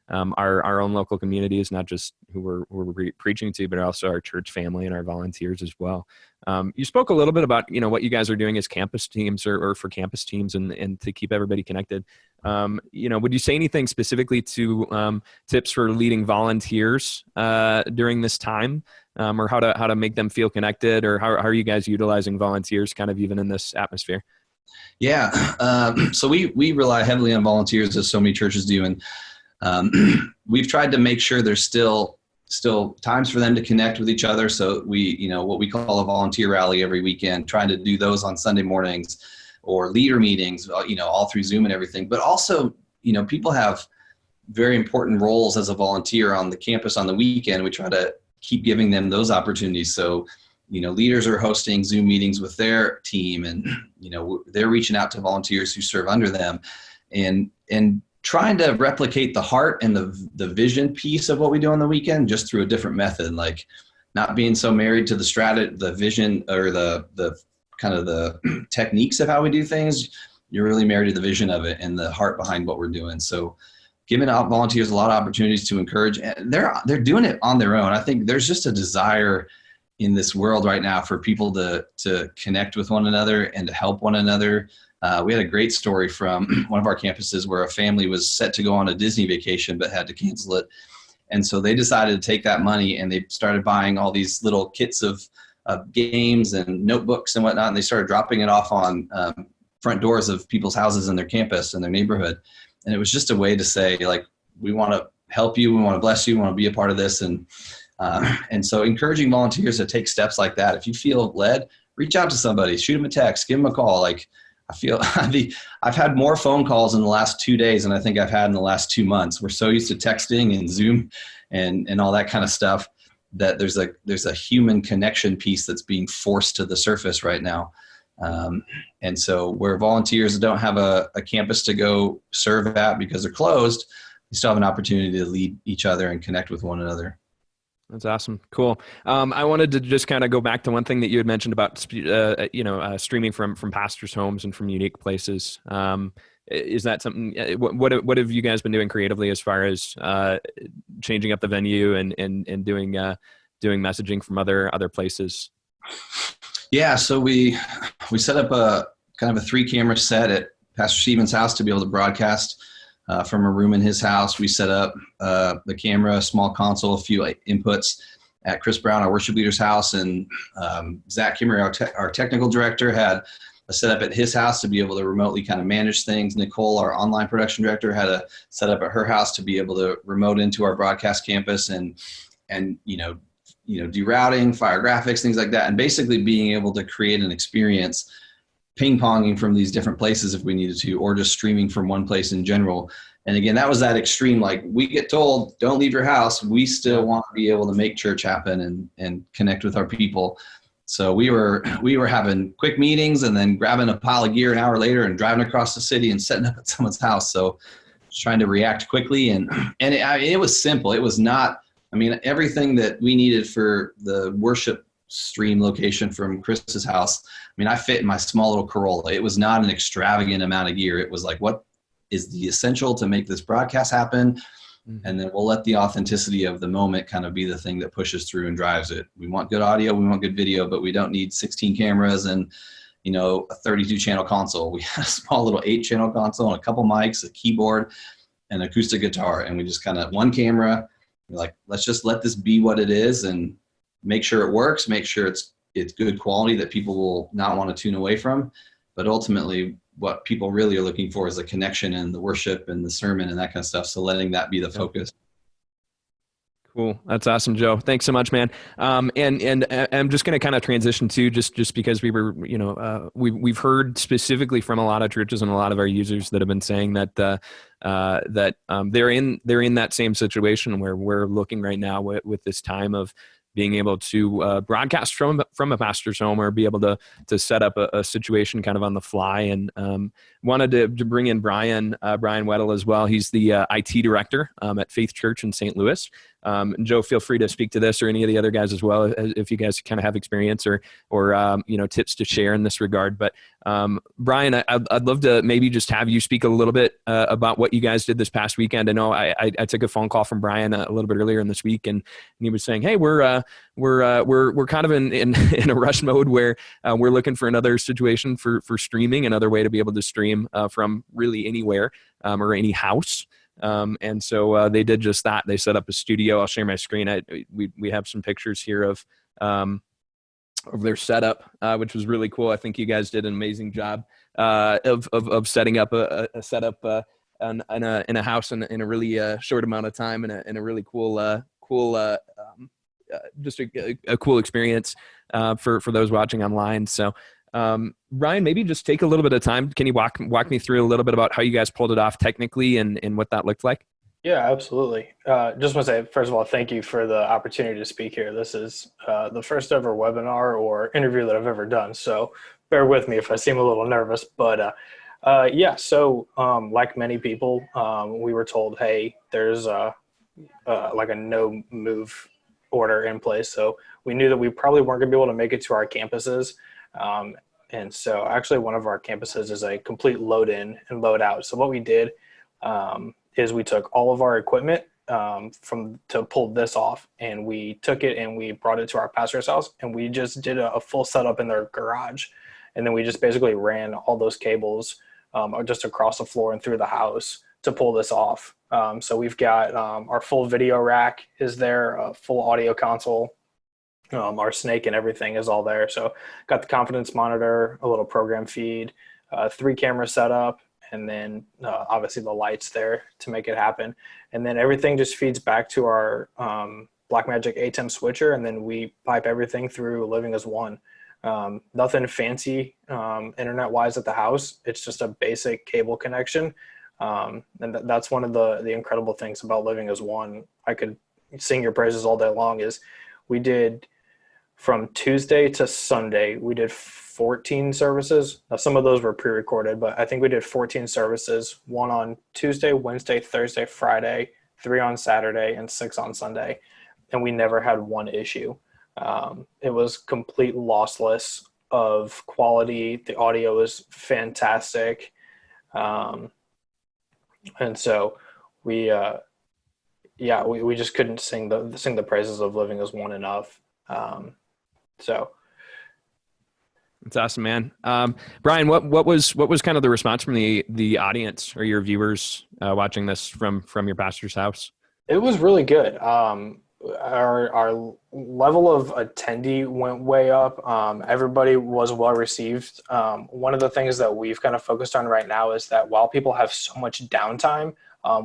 our own local communities, not just who we're preaching to, but also our church family and our volunteers as well. You spoke a little bit about, what you guys are doing as campus teams or for campus teams and to keep everybody connected. Would you say anything specifically to tips for leading volunteers during this time, or how to make them feel connected, or how are you guys utilizing volunteers kind of even in this atmosphere? Yeah. So we rely heavily on volunteers, as so many churches do. And we've tried to make sure there's still times for them to connect with each other. So we, what we call a volunteer rally every weekend, trying to do those on Sunday mornings, or leader meetings, all through Zoom and everything. But also, people have very important roles as a volunteer on the campus on the weekend. We try to keep giving them those opportunities. So, leaders are hosting Zoom meetings with their team, and, they're reaching out to volunteers who serve under them, and trying to replicate the heart and the vision piece of what we do on the weekend, just through a different method, like not being so married to the vision, or the kind of the techniques of how we do things. You're really married to the vision of it and the heart behind what we're doing. So giving out volunteers a lot of opportunities to encourage, and they're doing it on their own. I think there's just a desire in this world right now for people to connect with one another and to help one another. We had a great story from one of our campuses where a family was set to go on a Disney vacation but had to cancel it. And so they decided to take that money and they started buying all these little kits of games and notebooks and whatnot. And they started dropping it off on front doors of people's houses in their campus and their neighborhood. And it was just a way to say, like, we want to help you. We want to bless you. We want to be a part of this. And so encouraging volunteers to take steps like that. If you feel led, reach out to somebody, shoot them a text, give them a call. Like, I feel I've had more phone calls in the last 2 days than I think I've had in the last 2 months. We're so used to texting and Zoom and all that kind of stuff that there's a human connection piece that's being forced to the surface right now. And so where volunteers don't have a campus to go serve at because they're closed, we still have an opportunity to lead each other and connect with one another. That's awesome. Cool. I wanted to just kind of go back to one thing that you had mentioned about, streaming from pastors' homes and from unique places. Is that something, what have you guys been doing creatively as far as changing up the venue and doing messaging from other places? Yeah. So we set up a kind of a 3-camera set at Pastor Stephen's house to be able to broadcast from a room in his house. We set up the camera, a small console, a few inputs at Chris Brown, our worship leader's house, and Zach Kimmery, our technical director, had a setup at his house to be able to remotely kind of manage things. Nicole, our online production director, had a setup at her house to be able to remote into our broadcast campus and do routing, fire graphics, things like that, and basically being able to create an experience ping-ponging from these different places if we needed to, or just streaming from one place in general. And again, that was that extreme, like, we get told, don't leave your house. We still want to be able to make church happen and connect with our people. So we were having quick meetings and then grabbing a pile of gear an hour later and driving across the city and setting up at someone's house. So just trying to react quickly. And it was simple. It was not, everything that we needed for the worship stream location from Chris's house, I fit in my small little Corolla. It was not an extravagant amount of gear. It was like, what is the essential to make this broadcast happen? Mm-hmm. And then we'll let the authenticity of the moment kind of be the thing that pushes through and drives it. We want good audio, we want good video, but we don't need 16 cameras and, a 32 channel console. We had a small little 8-channel console and a couple mics, a keyboard, and an acoustic guitar. And we just kind of one camera. We're like, let's just let this be what it is and make sure it works, make sure it's good quality that people will not want to tune away from. But ultimately, what people really are looking for is the connection and the worship and the sermon and that kind of stuff. So letting that be the focus. Cool. That's awesome, Joe. Thanks so much, man. And I'm just going to kind of transition to just because we were, we've heard specifically from a lot of churches and a lot of our users that have been saying that they're in that same situation where we're looking right now with this time of being able to broadcast from a pastor's home or be able to set up a situation kind of on the fly. And wanted to bring in Bryan Weddle as well. He's the IT director at Faith.Church in St. Louis. And Joe, feel free to speak to this or any of the other guys as well, if you guys kind of have experience or tips to share in this regard. But Bryan, I'd love to maybe just have you speak a little bit about what you guys did this past weekend. I know I took a phone call from Bryan a little bit earlier in this week, and he was saying, "Hey, we're kind of in a rush mode where we're looking for another situation for streaming, another way to be able to stream from really anywhere or any house." And so they did just that. They set up a studio. I'll share my screen. We have some pictures here of their setup, which was really cool. I think you guys did an amazing job of setting up a setup in a house in a really short amount of time, in a really cool just a cool experience for those watching online. So Bryan, maybe just take a little bit of time. Can you walk me through a little bit about how you guys pulled it off technically and what that looked like? Yeah, absolutely. Just want to say, first of all, thank you for the opportunity to speak here. This is the first ever webinar or interview that I've ever done, so bear with me if I seem a little nervous. But yeah, so like many people, we were told, hey, there's like a no move order in place. So we knew that we probably weren't going to be able to make it to our campuses. And so actually one of our campuses is a complete load in and load out. So what we did is we took all of our equipment to pull this off, and we took it and we brought it to our pastor's house, and we just did a full setup in their garage. And then we just basically ran all those cables just across the floor and through the house to pull this off. So we've got our full video rack is there, a full audio console, our snake and everything is all there. So got the confidence monitor, a little program feed, 3 camera setup, and then obviously the lights there to make it happen. And then everything just feeds back to our Blackmagic ATEM switcher, and then we pipe everything through Living as One. Nothing fancy internet-wise at the house. It's just a basic cable connection. And that's one of the incredible things about Living as One. I could sing your praises all day long. Is we did from Tuesday to Sunday, we did 14 services. Now, some of those were pre-recorded, but I think we did 14 services, 1 on Tuesday, Wednesday, Thursday, Friday, 3 on Saturday, and 6 on Sunday. And we never had one issue. It was complete lossless of quality. The audio was fantastic. And so we just couldn't sing the praises of Living as One enough. So It's awesome, man. Bryan, what was kind of the response from the audience or your viewers watching this from your pastor's house? It was really good. Our level of attendee went way up. Everybody was well received. One of the things that we've kind of focused on right now is that while people have so much downtime,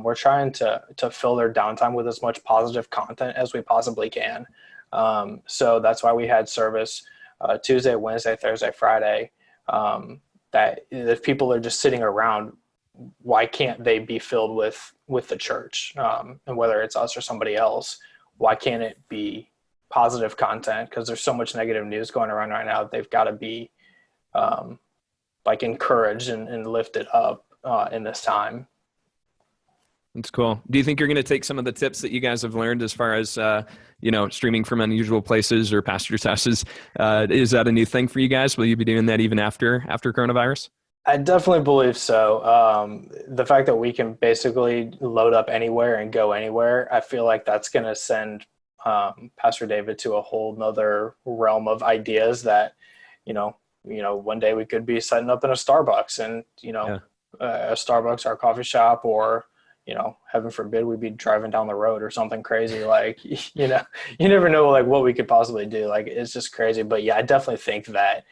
we're trying to fill their downtime with as much positive content as we possibly can. So that's why we had service Tuesday, Wednesday, Thursday, Friday. That if people are just sitting around, why can't they be filled with the church? And whether it's us or somebody else, why can't it be positive content? Because there's so much negative news going around right now. They've got to be like encouraged and lifted up in this time. That's cool. Do you think you're going to take some of the tips that you guys have learned as far as, streaming from unusual places or pastors' houses? Is that a new thing for you guys? Will you be doing that even after coronavirus? I definitely believe so. The fact that we can basically load up anywhere and go anywhere, I feel like that's going to send Pastor David to a whole nother realm of ideas that, one day we could be setting up in a Starbucks and, a Starbucks or a coffee shop, or, heaven forbid, we'd be driving down the road or something crazy. Like, you never know like what we could possibly do. Like, it's just crazy. But yeah, I definitely think that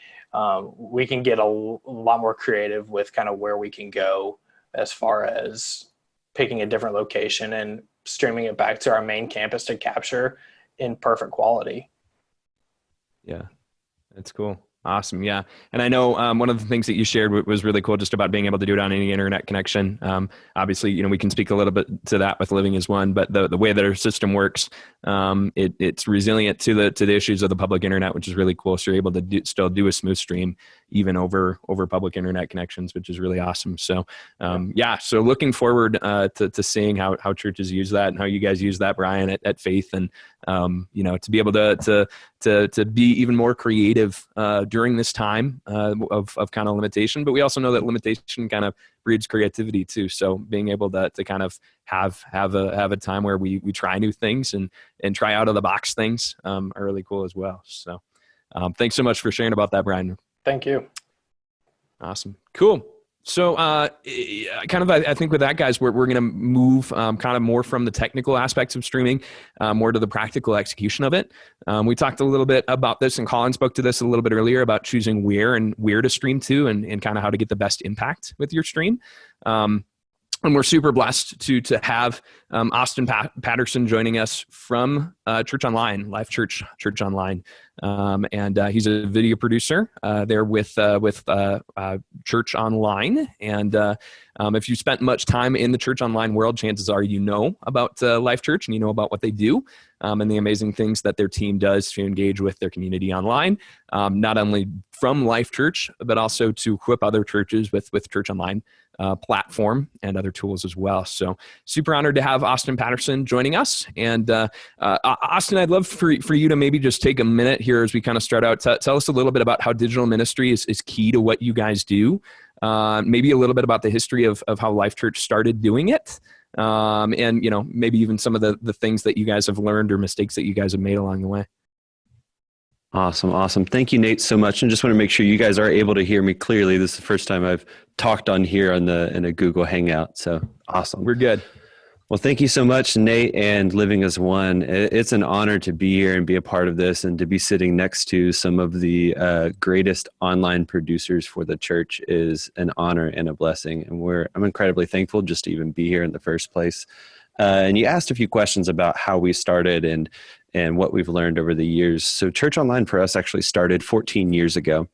we can get a lot more creative with kind of where we can go as far as picking a different location and streaming it back to our main campus to capture in perfect quality. Yeah, that's cool. Awesome. Yeah. And I know one of the things that you shared was really cool just about being able to do it on any internet connection. Obviously, we can speak a little bit to that with Living as One, but the way that our system works, It's resilient to the issues of the public internet, which is really cool. So you're able to still do a smooth stream even over public internet connections, which is really awesome. So so looking forward to seeing how churches use that and how you guys use that, Bryan, at Faith, and to be able to be even more creative during this time of kind of limitation. But we also know that limitation kind of breeds creativity too. So being able to kind of have a time where we try new things and try out of the box things are really cool as well. So thanks so much for sharing about that, Bryan. Thank you. Awesome. Cool. So I think with that, guys, we're going to move kind of more from the technical aspects of streaming more to the practical execution of it. We talked a little bit about this, and Collin spoke to this a little bit earlier about choosing where to stream to and kind of how to get the best impact with your stream. And we're super blessed to have Austin Patterson joining us from Church Online, Life.Church, Church Online. And he's a video producer there with Church Online. And if you spent much time in the Church Online world, chances are you know about Life.Church and you know about what they do and the amazing things that their team does to engage with their community online, not only from Life.Church, but also to equip other churches with Church Online platform and other tools as well. So super honored to have Austin Patterson joining us. And Austin, I'd love for you to maybe just take a minute here as we kind of start out. Tell us a little bit about how digital ministry is key to what you guys do. Maybe a little bit about the history of how Life.Church started doing it. And, maybe even some of the things that you guys have learned or mistakes that you guys have made along the way. Awesome. Thank you, Nate, so much. And just want to make sure you guys are able to hear me clearly. This is the first time I've talked on here in a Google Hangout. So awesome. We're good. Well, thank you so much, Nate, and Living as One. It's an honor to be here and be a part of this, and to be sitting next to some of the greatest online producers for the church is an honor and a blessing. And I'm incredibly thankful just to even be here in the first place. And you asked a few questions about how we started and what we've learned over the years. So Church Online for us actually started 14 years ago.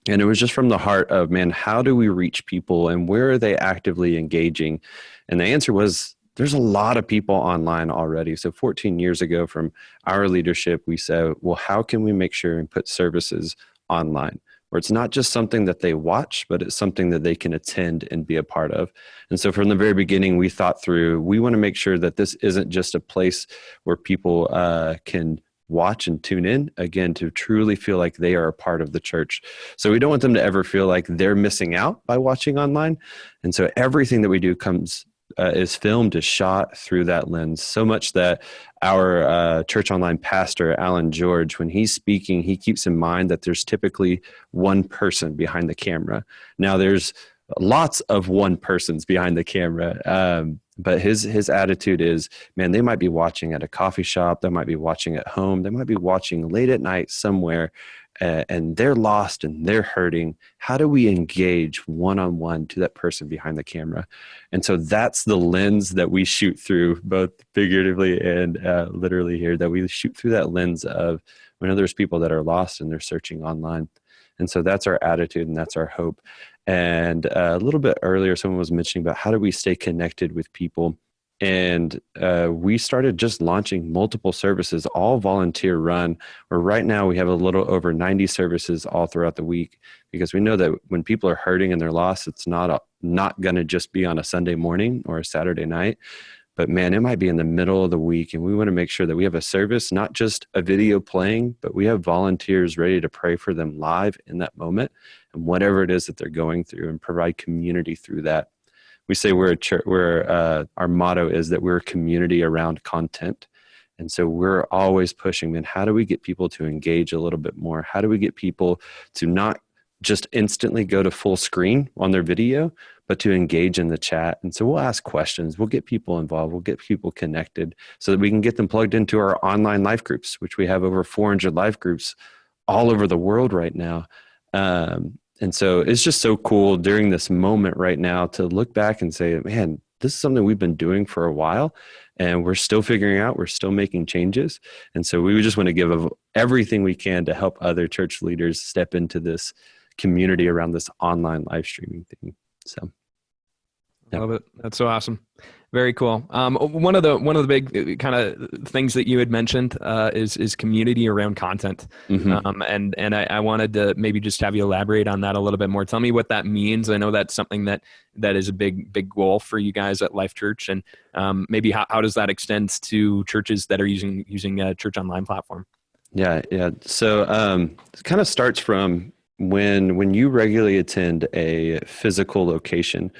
And it was just from the heart of, man, how do we reach people and where are they actively engaging? And the answer was, there's a lot of people online already. So 14 years ago from our leadership, we said, well, how can we make sure and put services online where it's not just something that they watch, but it's something that they can attend and be a part of? And so from the very beginning, we thought through, we want to make sure that this isn't just a place where people can watch and tune in, again, to truly feel like they are a part of the church. So we don't want them to ever feel like they're missing out by watching online. And so everything that we do is filmed, is shot through that lens, so much that our Church Online pastor, Alan George, when he's speaking, he keeps in mind that there's typically one person behind the camera. Now, there's lots of one persons behind the camera, but his attitude is, man, they might be watching at a coffee shop, they might be watching at home, they might be watching late at night somewhere, and they're lost and they're hurting. How do we engage one-on-one to that person behind the camera? And so that's the lens that we shoot through, both figuratively and literally here, that we shoot through that lens of, we know there's people that are lost and they're searching online. And so that's our attitude and that's our hope. And a little bit earlier, someone was mentioning about how do we stay connected with people. And we started just launching multiple services, all volunteer run, where right now we have a little over 90 services all throughout the week, because we know that when people are hurting and they're lost, it's not going to just be on a Sunday morning or a Saturday night, but man, it might be in the middle of the week. And we want to make sure that we have a service, not just a video playing, but we have volunteers ready to pray for them live in that moment and whatever it is that they're going through, and provide community through that. We say we're a church, our motto is that we're a community around content. And so we're always pushing, man, how do we get people to engage a little bit more? How do we get people to not just instantly go to full screen on their video, but to engage in the chat? And so we'll ask questions, we'll get people involved, we'll get people connected so that we can get them plugged into our online life groups, which we have over 400 life groups all over the world right now. And so it's just so cool during this moment right now to look back and say, man, this is something we've been doing for a while and we're still figuring out, we're still making changes. And so we just want to give everything we can to help other church leaders step into this community around this online live streaming thing. So. Yep. Love it. That's so awesome. Very cool. One of the big kind of things that you had mentioned is community around content. Mm-hmm. And I wanted to maybe just have you elaborate on that a little bit more. Tell me what that means. I know that's something that is a big goal for you guys at Life.Church, and maybe how does that extend to churches that are using a church online platform? Yeah. So it kind of starts from when you regularly attend a physical location.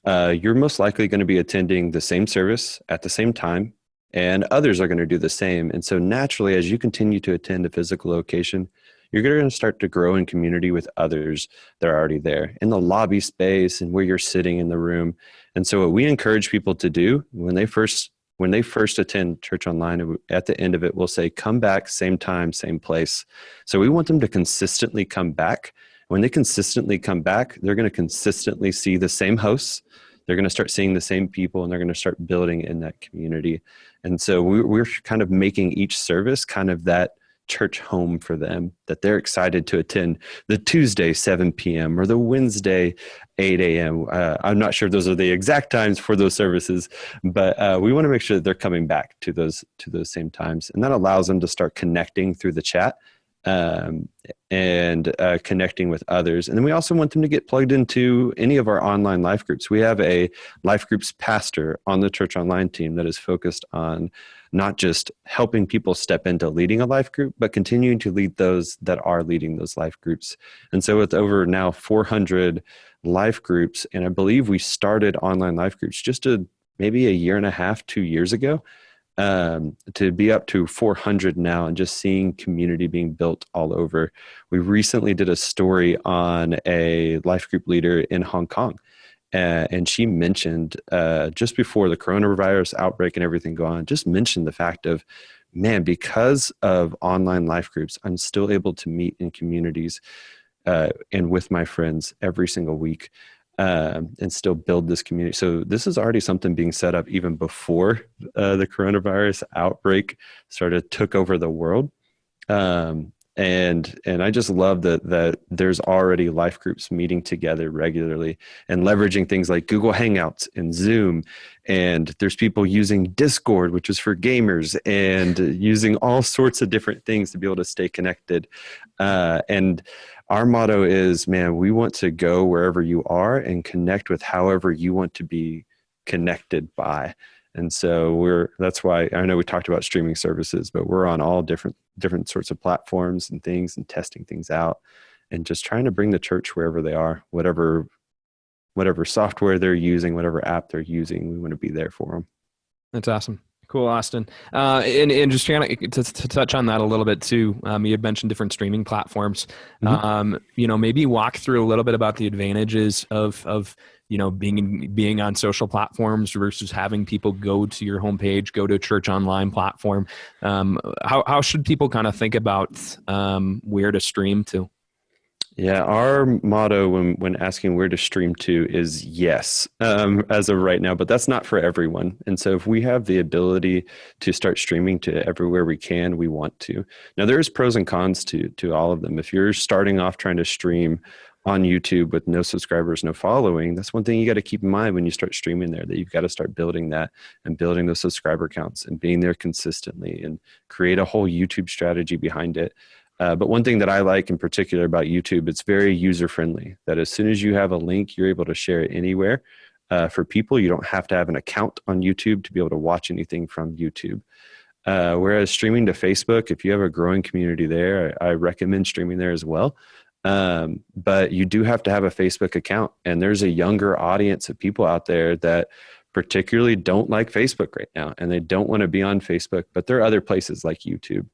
You're most likely going to be attending the same service at the same time, and others are going to do the same. And so naturally, as you continue to attend a physical location, you're going to start to grow in community with others that are already there in the lobby space and where you're sitting in the room. And so what we encourage people to do when they first attend church online, at the end of it, we'll say, come back, same time, same place. So we want them to consistently come back. When they consistently come back, they're going to consistently see the same hosts. They're going to start seeing the same people, and they're going to start building in that community. And so we're kind of making each service kind of that church home for them, that they're excited to attend the Tuesday 7 p.m. or the Wednesday 8 a.m. I'm not sure if those are the exact times for those services, but we want to make sure that they're coming back to those same times. And that allows them to start connecting through the chat and connecting with others. And then we also want them to get plugged into any of our online life groups. We have a life groups pastor on the church online team that is focused on not just helping people step into leading a life group, but continuing to lead those that are leading those life groups. And so with over now 400 life groups, and I believe we started online life groups just maybe a year and a half, 2 years ago, to be up to 400 now, and just seeing community being built all over. We recently did a story on a life group leader in Hong Kong. And she mentioned just before the coronavirus outbreak and everything going on, just mentioned the fact of, man, because of online life groups, I'm still able to meet in communities and with my friends every single week and still build this community. So this is already something being set up even before the coronavirus outbreak took over the world. And I just love that there's already life groups meeting together regularly and leveraging things like Google Hangouts and Zoom. And there's people using Discord, which is for gamers, and using all sorts of different things to be able to stay connected. And our motto is, man, we want to go wherever you are and connect with however you want to be connected by. And so that's why I know we talked about streaming services, but we're on all different sorts of platforms and things, and testing things out and just trying to bring the church wherever they are, whatever software they're using, whatever app they're using, we want to be there for them. That's awesome. Cool, Austin. And just trying to touch on that a little bit too. You had mentioned different streaming platforms. Mm-hmm. Maybe walk through a little bit about the advantages of being on social platforms versus having people go to your homepage, go to a church online platform. How should people kind of think about where to stream to? Yeah, our motto when asking where to stream to is yes, as of right now, but that's not for everyone. And so if we have the ability to start streaming to everywhere we can, we want to. Now, there's pros and cons to all of them. If you're starting off trying to stream on YouTube with no subscribers, no following, that's one thing you got to keep in mind when you start streaming there, that you've got to start building that and building those subscriber counts and being there consistently and create a whole YouTube strategy behind it. But one thing that I like in particular about YouTube, it's very user-friendly, that as soon as you have a link, you're able to share it anywhere. For people, you don't have to have an account on YouTube to be able to watch anything from YouTube. Whereas streaming to Facebook, if you have a growing community there, I recommend streaming there as well. But you do have to have a Facebook account, and there's a younger audience of people out there that particularly don't like Facebook right now, and they don't want to be on Facebook, but there are other places like YouTube.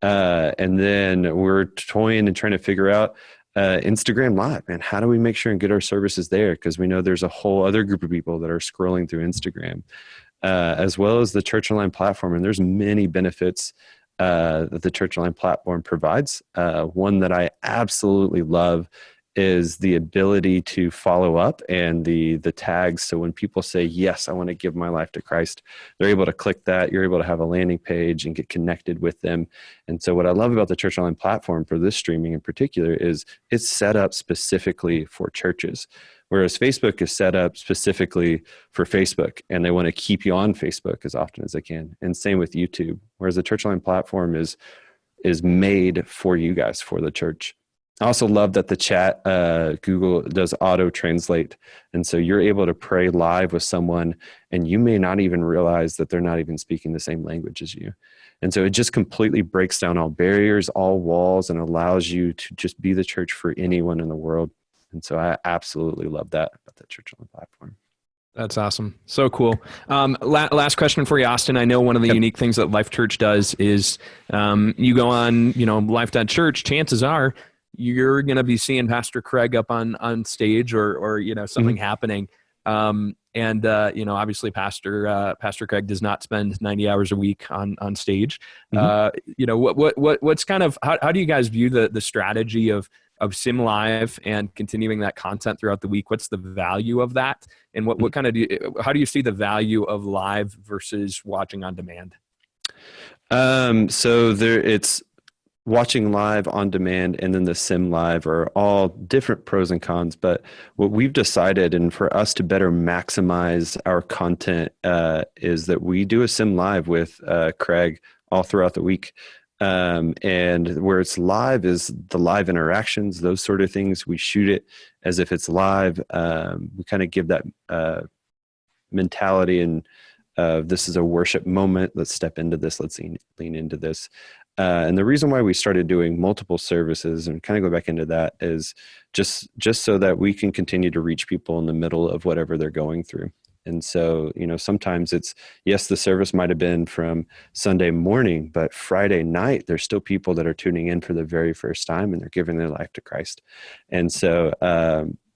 And then we're toying and trying to figure out Instagram Live, man. How do we make sure and get our services there? Because we know there's a whole other group of people that are scrolling through Instagram, as well as the Church Online platform. And there's many benefits that the Church Online platform provides. One that I absolutely love is the ability to follow up and the tags. So when people say, yes, I want to give my life to Christ, they're able to click that. You're able to have a landing page and get connected with them. And so what I love about the Church Online platform for this streaming in particular is it's set up specifically for churches, Whereas Facebook is set up specifically for Facebook, and they want to keep you on Facebook as often as they can. And same with YouTube. Whereas the Church Online platform is made for you guys, for the church. I also love that the chat, Google does auto translate. And so you're able to pray live with someone, and you may not even realize that they're not even speaking the same language as you. And so it just completely breaks down all barriers, all walls, and allows you to just be the church for anyone in the world. And so I absolutely love that about the Church on the platform. That's awesome. So cool. Last question for you, Austin. I know one of the unique things that Life.Church does is you go on, Life.Church, chances are you're going to be seeing Pastor Craig up on stage or something happening. Obviously Pastor Craig does not spend 90 hours a week on stage. What's kind of, how do you guys view the strategy of Sim Live and continuing that content throughout the week? What's the value of that? And what kind of how do you see the value of live versus watching on demand? So it's watching live on demand and then the Sim Live are all different pros and cons. But what we've decided, and for us to better maximize our content, is that we do a Sim Live with Craig all throughout the week. And where it's live is the live interactions, those sort of things. We shoot it as if it's live. We kind of give that mentality and this is a worship moment. Let's step into this. Let's lean into this. And the reason why we started doing multiple services and kind of go back into that is just so that we can continue to reach people in the middle of whatever they're going through. And so, sometimes it's, yes, the service might have been from Sunday morning, but Friday night, there's still people that are tuning in for the very first time and they're giving their life to Christ. And so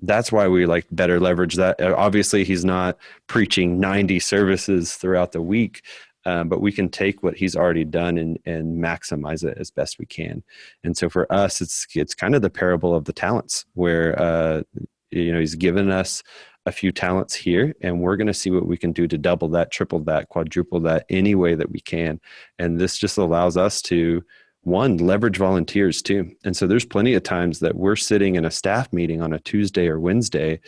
that's why we better leverage that. Obviously, he's not preaching 90 services throughout the week, but we can take what he's already done and maximize it as best we can. And so for us, it's kind of the parable of the talents where, he's given us a few talents here, and we're going to see what we can do to double that, triple that, quadruple that any way that we can. And this just allows us to, one, leverage volunteers too. And so there's plenty of times that we're sitting in a staff meeting on a Tuesday or Wednesday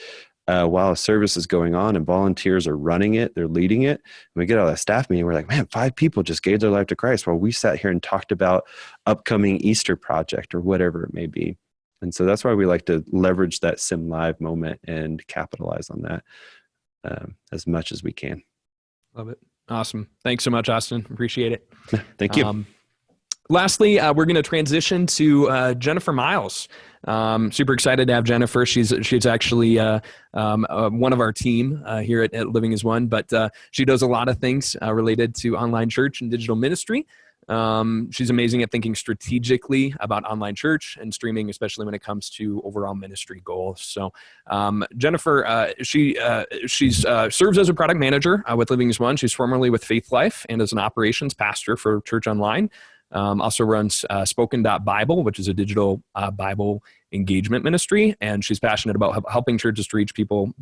while a service is going on and volunteers are running it, they're leading it. And we get out of that staff meeting, we're like, man, 5 people just gave their life to Christ while we sat here and talked about upcoming Easter project or whatever it may be. And so that's why we like to leverage that Sim Live moment and capitalize on that as much as we can. Love it. Awesome. Thanks so much, Austin. Appreciate it. Thank you. Lastly, we're going to transition to Jennifer Miles. Super excited to have Jennifer. She's actually one of our team here at Living as One, but she does a lot of things related to online church and digital ministry. She's amazing at thinking strategically about online church and streaming, especially when it comes to overall ministry goals. So, Jennifer, she serves as a product manager with Living as One. She's formerly with Faith Life and as an operations pastor for Church Online. Also runs Spoken.Bible, which is a digital Bible engagement ministry. And she's passionate about helping churches to reach people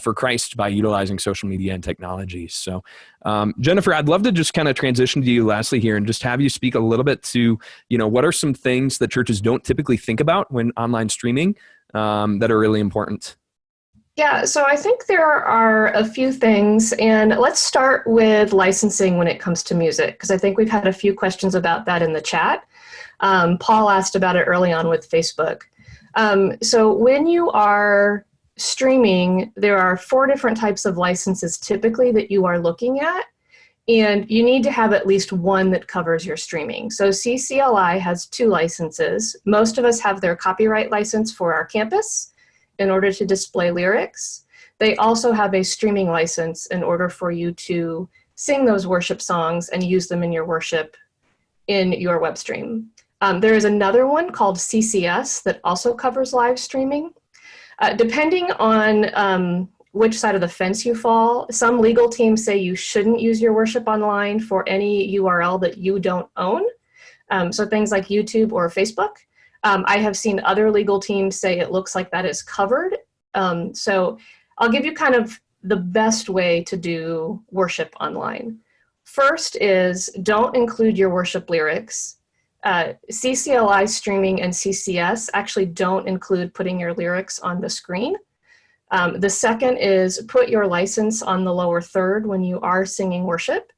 for Christ by utilizing social media and technology. So, Jennifer, I'd love to just kind of transition to you lastly here and just have you speak a little bit to, what are some things that churches don't typically think about when online streaming that are really important? Yeah, so I think there are a few things, and let's start with licensing when it comes to music, because I think we've had a few questions about that in the chat. Paul asked about it early on with Facebook. So when you are streaming, there are 4 different types of licenses typically that you are looking at, and you need to have at least one that covers your streaming. So CCLI has 2 licenses. Most of us have their copyright license for our campus in order to display lyrics. They also have a streaming license in order for you to sing those worship songs and use them in your worship in your web stream. There is another one called CCS that also covers live streaming. Depending on which side of the fence you fall, some legal teams say you shouldn't use your worship online for any URL that you don't own. So things like YouTube or Facebook. I have seen other legal teams say it looks like that is covered. So I'll give you kind of the best way to do worship online. First is don't include your worship lyrics. CCLI streaming and CCS actually don't include putting your lyrics on the screen. The second is put your license on the lower third when you are singing worship.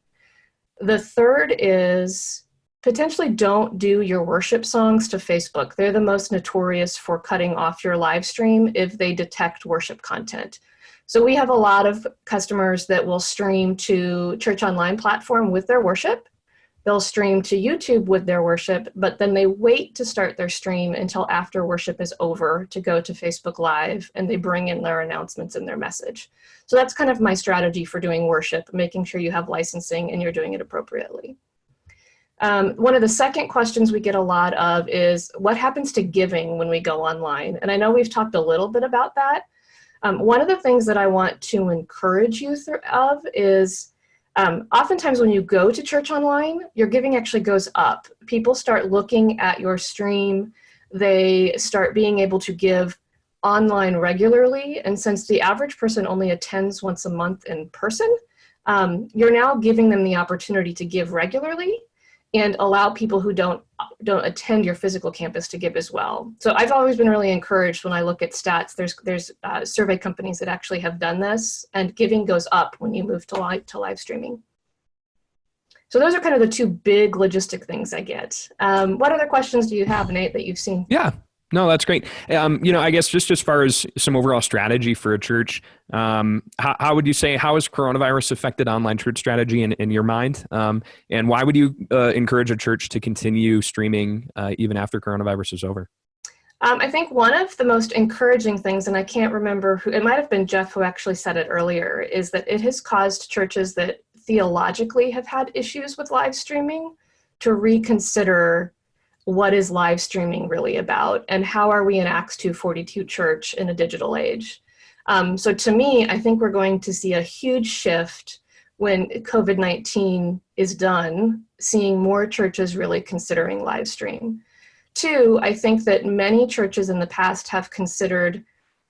The third is potentially don't do your worship songs to Facebook. They're the most notorious for cutting off your live stream if they detect worship content. So we have a lot of customers that will stream to Church Online platform with their worship. They'll stream to YouTube with their worship, but then they wait to start their stream until after worship is over to go to Facebook Live, and they bring in their announcements and their message. So that's kind of my strategy for doing worship, making sure you have licensing and you're doing it appropriately. One of the second questions we get a lot of is what happens to giving when we go online? And I know we've talked a little bit about that. One of the things that I want to encourage you of is oftentimes when you go to Church Online, your giving actually goes up. People start looking at your stream. They start being able to give online regularly. And since the average person only attends once a month in person, you're now giving them the opportunity to give regularly and allow people who don't attend your physical campus to give as well. So I've always been really encouraged when I look at stats. There's survey companies that actually have done this, and giving goes up when you move to live streaming. So those are kind of the two big logistic things I get. What other questions do you have, Nate, that you've seen? Yeah. No, that's great. I guess just as far as some overall strategy for a church, how would you say, how has coronavirus affected online church strategy in your mind? And why would you encourage a church to continue streaming even after coronavirus is over? I think one of the most encouraging things, and I can't remember who, it might have been Jeff who actually said it earlier, is that it has caused churches that theologically have had issues with live streaming to reconsider what is live streaming really about, and how are we an Acts 2:42 church in a digital age? So to me, I think we're going to see a huge shift when COVID-19 is done, seeing more churches really considering live stream. Two, I think that many churches in the past have considered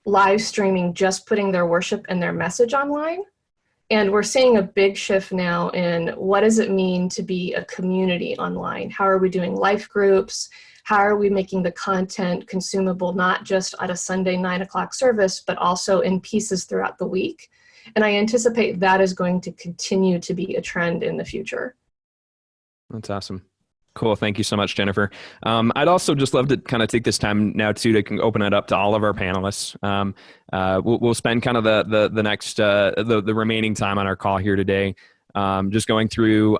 live streaming just putting their worship and their message online. And we're seeing a big shift now in what does it mean to be a community online? How are we doing life groups? How are we making the content consumable, not just at a Sunday 9 o'clock service, but also in pieces throughout the week? And I anticipate that is going to continue to be a trend in the future. That's awesome. Cool. Thank you so much, Jennifer. I'd also just love to kind of take this time now too to open it up to all of our panelists. We'll spend kind of the next the remaining time on our call here today, just going through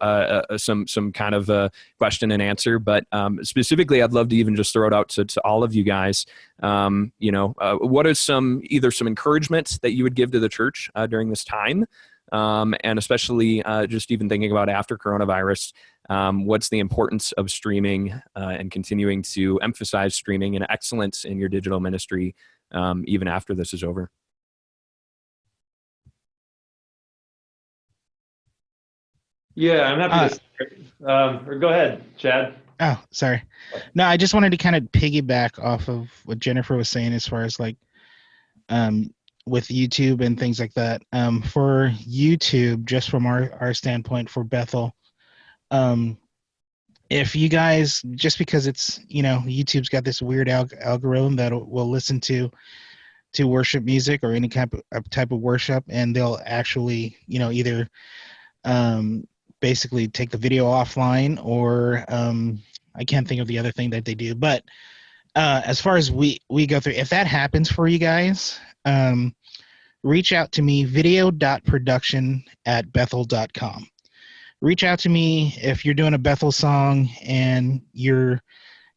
some kind of question and answer. But specifically, I'd love to even just throw it out to all of you guys. What is either some encouragement that you would give to the church during this time? And especially just even thinking about after coronavirus, what's the importance of streaming and continuing to emphasize streaming and excellence in your digital ministry even after this is over? Yeah, I'm happy to start. Or go ahead, Chad. Oh, sorry. No, I just wanted to kind of piggyback off of what Jennifer was saying as far as like with YouTube and things like that. For YouTube, just from our standpoint for Bethel, if you guys, just because it's, YouTube's got this weird algorithm that will listen to worship music or any type of worship, and they'll actually, either basically take the video offline or I can't think of the other thing that they do. But as far as we go through, if that happens for you guys, reach out to me, video.production@bethel.com. Reach out to me if you're doing a Bethel song and you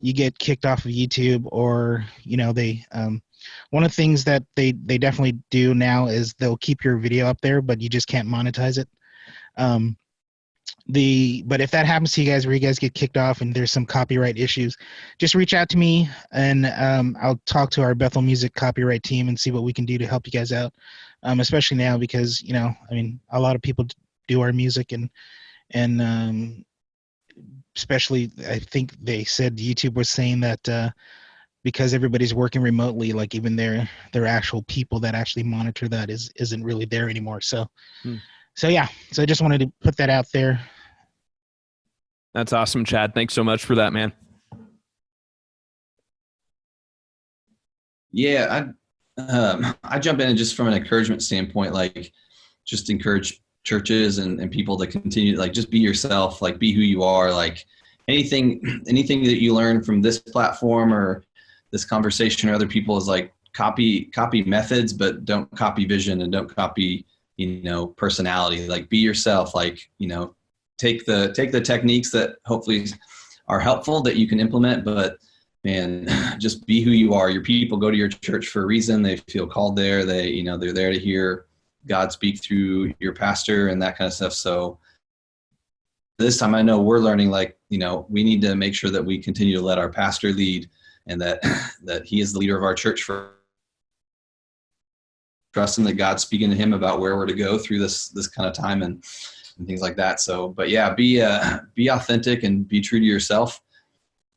get kicked off of YouTube, or they one of the things that they definitely do now is they'll keep your video up there, but you just can't monetize it. But if that happens to you guys, where you guys get kicked off and there's some copyright issues, just reach out to me, and I'll talk to our Bethel Music copyright team and see what we can do to help you guys out. Especially now because a lot of people do our music, and especially I think they said YouTube was saying that because everybody's working remotely, like even their actual people that actually monitor that isn't really there anymore. So yeah, so I just wanted to put that out there. That's awesome, Chad. Thanks so much for that, man. Yeah, I jump in and just from an encouragement standpoint, like just encourage churches and people to continue, like just be yourself, like be who you are, like anything that you learn from this platform or this conversation or other people is like copy methods, but don't copy vision and don't copy, personality. Like be yourself, like, take the techniques that hopefully are helpful that you can implement, but man, just be who you are. Your people go to your church for a reason. They feel called there. They're there to hear God speak through your pastor and that kind of stuff. So this time I know we're learning, like, we need to make sure that we continue to let our pastor lead and that he is the leader of our church, for trusting that God's speaking to him about where we're to go through this kind of time and things like that. So, but yeah, be authentic and be true to yourself,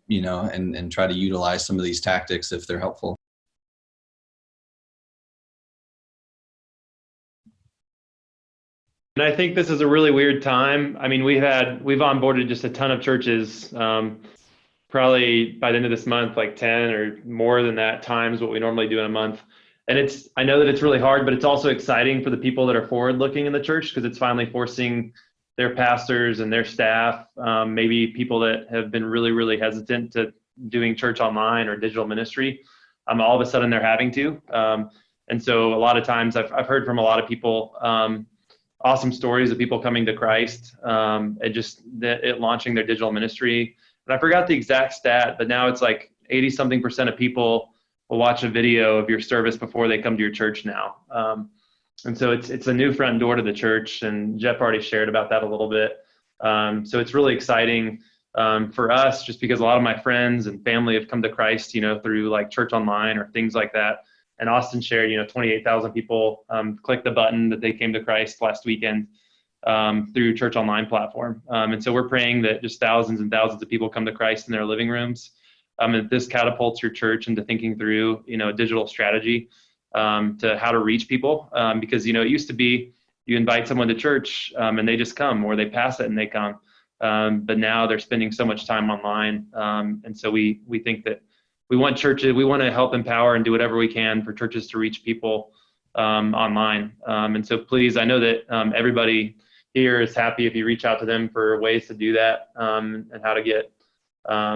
and try to utilize some of these tactics if they're helpful. And I think this is a really weird time. I mean, we've onboarded just a ton of churches, probably by the end of this month, like 10 or more than that times what we normally do in a month. And I know that it's really hard, but it's also exciting for the people that are forward looking in the church, because it's finally forcing their pastors and their staff, maybe people that have been really, really hesitant to doing church online or digital ministry, all of a sudden they're having to. And so a lot of times I've heard from a lot of people, awesome stories of people coming to Christ, and just it launching their digital ministry. And I forgot the exact stat, but now it's like 80-something% of people will watch a video of your service before they come to your church now. And so it's a new front door to the church, and Jeff already shared about that a little bit. So it's really exciting for us, just because a lot of my friends and family have come to Christ, through like church online or things like that. And Austin shared, 28,000 people clicked the button that they came to Christ last weekend through church online platform. And so we're praying that just thousands and thousands of people come to Christ in their living rooms. And this catapults your church into thinking through, a digital strategy to how to reach people. Because, it used to be you invite someone to church and they just come, or they pass it and they come. But now they're spending so much time online. And so we think that we want to help empower and do whatever we can for churches to reach people online. And so please, I know that everybody here is happy if you reach out to them for ways to do that, and how to get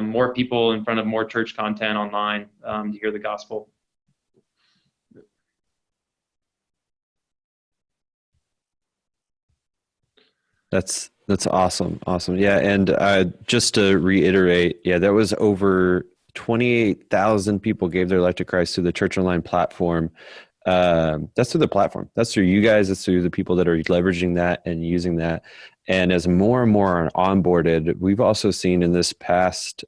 more people in front of more church content online to hear the gospel. That's awesome. Yeah. And just to reiterate, that was over 28,000 people gave their life to Christ through the Church Online platform. That's through the platform. That's through you guys. That's through the people that are leveraging that and using that. And as more and more are onboarded, we've also seen in this past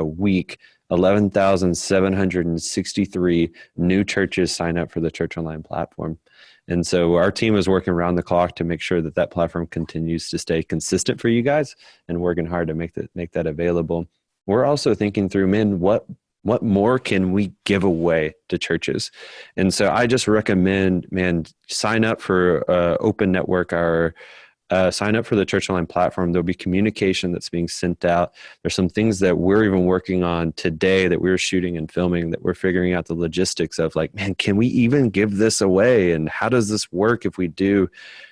week, 11,763 new churches sign up for the Church Online platform. And so our team is working around the clock to make sure that platform continues to stay consistent for you guys, and working hard to make that available. We're also thinking through, man, what more can we give away to churches? And so I just recommend, man, sign up for Open Network, sign up for the Church Online platform. There'll be communication that's being sent out. There's some things that we're even working on today that we're shooting and filming, that we're figuring out the logistics of, like, man, can we even give this away? And how does this work if we do?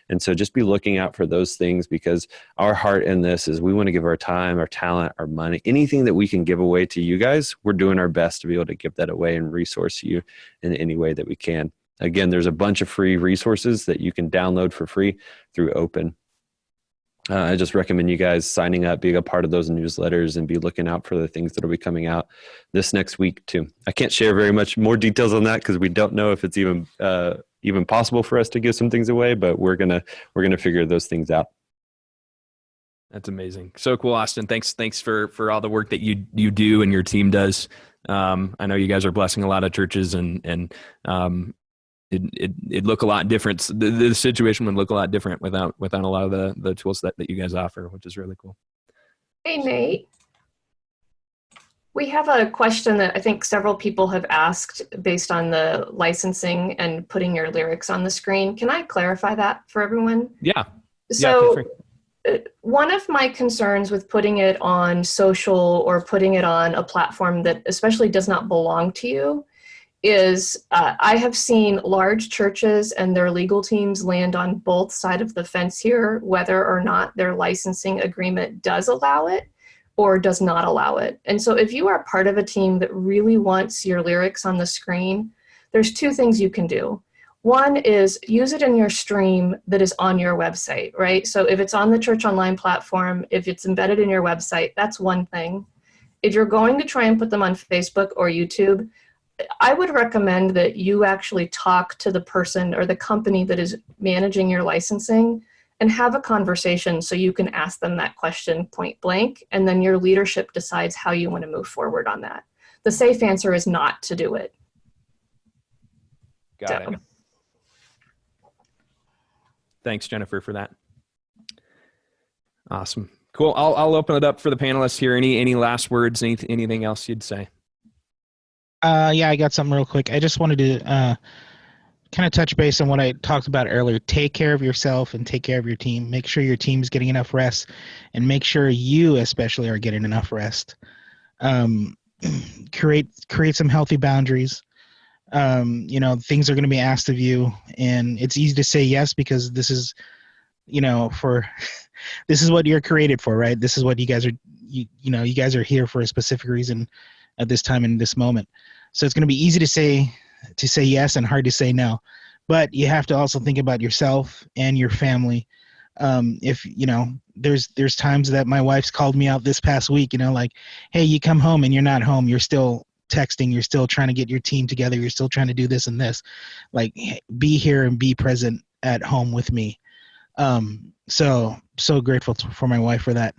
And so just be looking out for those things, because our heart in this is we want to give our time, our talent, our money, anything that we can give away to you guys. We're doing our best to be able to give that away and resource you in any way that we can. Again, there's a bunch of free resources that you can download for free through Open. I just recommend you guys signing up, being a part of those newsletters, and be looking out for the things that will be coming out this next week too. I can't share very much more details on that because we don't know if it's even possible for us to give some things away, but we're gonna figure those things out. That's amazing. So cool, Austin. Thanks for all the work that you do and your team does. I know you guys are blessing a lot of churches, and it'd look a lot different. The situation would look a lot different without a lot of the tools that you guys offer, which is really cool. Hey, Nate. We have a question that I think several people have asked based on the licensing and putting your lyrics on the screen. Can I clarify that for everyone? Yeah. So one of my concerns with putting it on social or putting it on a platform that especially does not belong to you is I have seen large churches and their legal teams land on both sides of the fence here, whether or not their licensing agreement does allow it or does not allow it. And so if you are part of a team that really wants your lyrics on the screen, there's two things you can do. One is use it in your stream that is on your website, right? So if it's on the Church Online platform, if it's embedded in your website, that's one thing. If you're going to try and put them on Facebook or YouTube, I would recommend that you actually talk to the person or the company that is managing your licensing and have a conversation so you can ask them that question point blank, and then your leadership decides how you want to move forward on that. The safe answer is not to do it. Got it. Thanks, Jennifer, for that. Awesome. Cool. I'll open it up for the panelists here. Any last words, anything else you'd say? Yeah, I got something real quick. I just wanted to kind of touch base on what I talked about earlier. Take care of yourself and take care of your team. Make sure your team's getting enough rest, and make sure you especially are getting enough rest. Create some healthy boundaries. Things are going to be asked of you, and it's easy to say yes because this is, this is what you're created for, right? This is what you guys are, you guys are here for a specific reason at this time in this moment. So it's going to be easy to say yes and hard to say no, but you have to also think about yourself and your family. If there's times that my wife's called me out this past week, like, hey, you come home and you're not home, you're still texting, you're still trying to get your team together, you're still trying to do this and this, like, be here and be present at home with me. So grateful for my wife for that,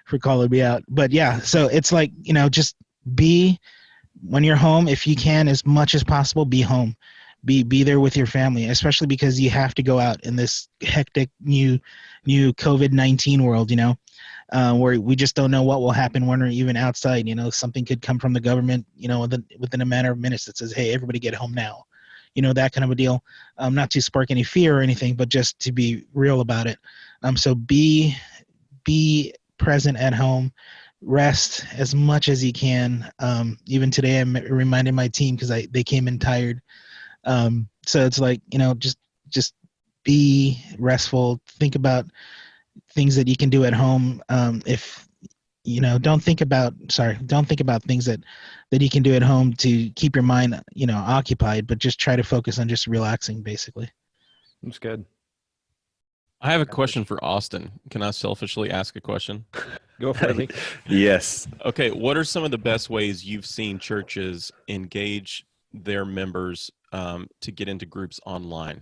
for calling me out. But yeah, so it's like, just be, when you're home, if you can, as much as possible, be home, be there with your family, especially because you have to go out in this hectic new COVID-19 world, where we just don't know what will happen when we're even outside. Something could come from the government, within a matter of minutes that says, hey, everybody get home now, that kind of a deal. Not to spark any fear or anything, but just to be real about it. So be present at home, rest as much as you can. Even today, I'm reminding my team because they came in tired. So it's like, just be restful. Think about things that you can do at home. Don't think about things that you can do at home to keep your mind, occupied, but just try to focus on just relaxing, basically. That's good. I have a question for Austin. Can I selfishly ask a question? Go for it. Yes. Okay. What are some of the best ways you've seen churches engage their members to get into groups online?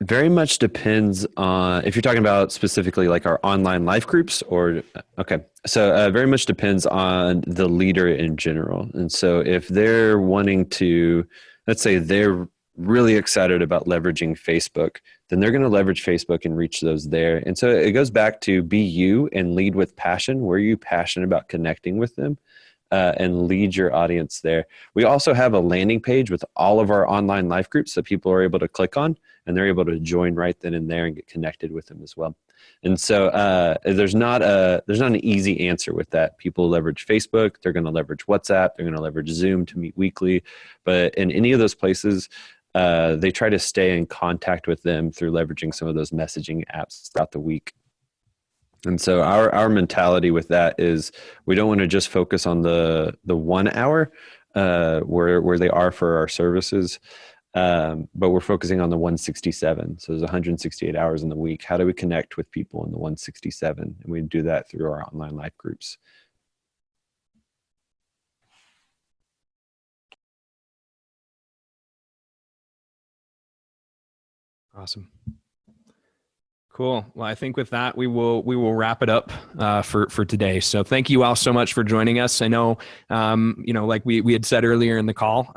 Very much depends on if you're talking about specifically like our online life groups or, okay. So very much depends on the leader in general. And so if they're wanting to, let's say they're really excited about leveraging Facebook, then they're going to leverage Facebook and reach those there. And so it goes back to be you and lead with passion. Where are you passionate about connecting with them? And lead your audience there. We also have a landing page with all of our online life groups that people are able to click on, and they're able to join right then and there and get connected with them as well. And so there's not an easy answer with that. People leverage Facebook, they're going to leverage WhatsApp, they're going to leverage Zoom to meet weekly. But in any of those places, they try to stay in contact with them through leveraging some of those messaging apps throughout the week. And so our mentality with that is we don't want to just focus on the 1 hour where they are for our services, but we're focusing on the 167. So there's 168 hours in the week. How do we connect with people in the 167? And we do that through our online life groups. Awesome. Cool. Well, I think with that, we will wrap it up for today. So thank you all so much for joining us. I know, like we had said earlier in the call,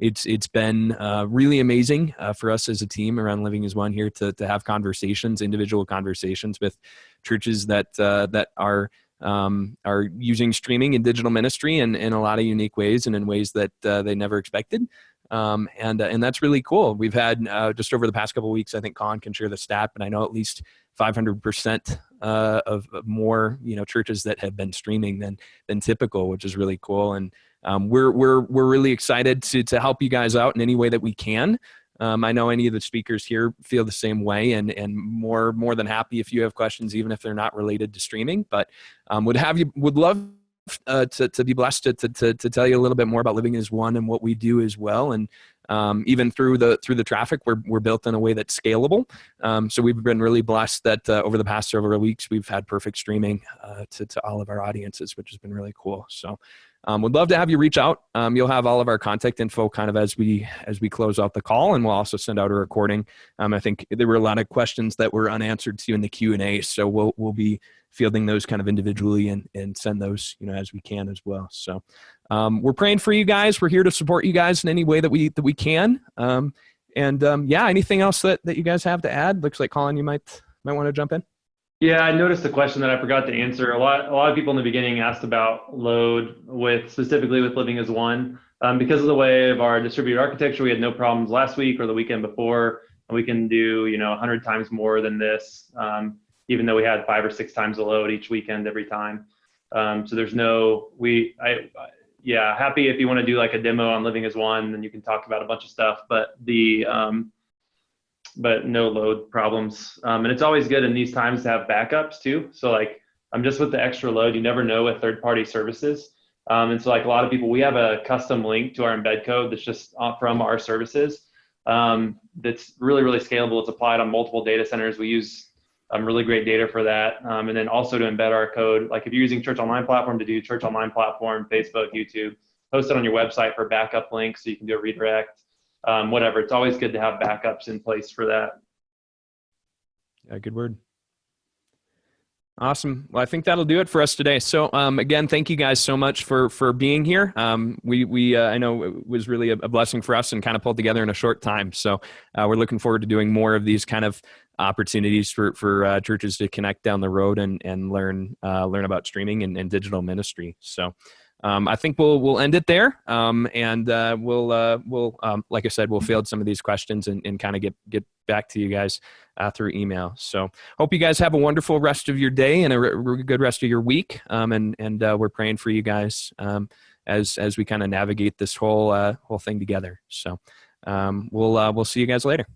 it's been really amazing for us as a team around Living as One here to have conversations, individual conversations with churches that are using streaming and digital ministry in a lot of unique ways and in ways that they never expected. And that's really cool. We've had just over the past couple of weeks, I think Collin can share the stat, but I know at least 500% of more churches that have been streaming than typical, which is really cool. And we're really excited to help you guys out in any way that we can. I know any of the speakers here feel the same way, and more than happy if you have questions, even if they're not related to streaming. But would love to be blessed to tell you a little bit more about Living as One and what we do as well. And even through the traffic, we're built in a way that's scalable. So we've been really blessed that over the past several weeks we've had perfect streaming to all of our audiences, which has been really cool. So would love to have you reach out. You'll have all of our contact info kind of as we close out the call, and we'll also send out a recording. I think there were a lot of questions that were unanswered to you in the Q&A, so we'll be fielding those kind of individually and send those as we can as well. So we're praying for you guys. We're here to support you guys in any way that we can. Anything else that you guys have to add? Looks like Collin, you might want to jump in. Yeah, I noticed a question that I forgot to answer. A lot of people in the beginning asked about load specifically with Living as One. Because of the way of our distributed architecture, we had no problems last week or the weekend before, and we can do 100 times more than this, even though we had 5 or 6 times the load each weekend every time. So there's happy if you want to do like a demo on Living as One, then you can talk about a bunch of stuff, but no load problems. And it's always good in these times to have backups too. So like, just with the extra load, you never know with third-party services. And so like a lot of people, we have a custom link to our embed code that's just from our services. That's really, really scalable. It's applied on multiple data centers. We use really great data for that. And then also to embed our code, like if you're using Church Online platform to do Church Online platform, Facebook, YouTube, post it on your website for backup links so you can do a redirect. Whatever. It's always good to have backups in place for that. Yeah, good word. Awesome. Well, I think that'll do it for us today. So again, thank you guys so much for being here. I know it was really a blessing for us and kind of pulled together in a short time. So we're looking forward to doing more of these kind of opportunities for churches to connect down the road and learn about streaming and digital ministry. So I think we'll end it there. We'll like I said, we'll field some of these questions and kind of get back to you guys through email. So hope you guys have a wonderful rest of your day and a good rest of your week. We're praying for you guys as we kind of navigate this whole thing together. So we'll see you guys later.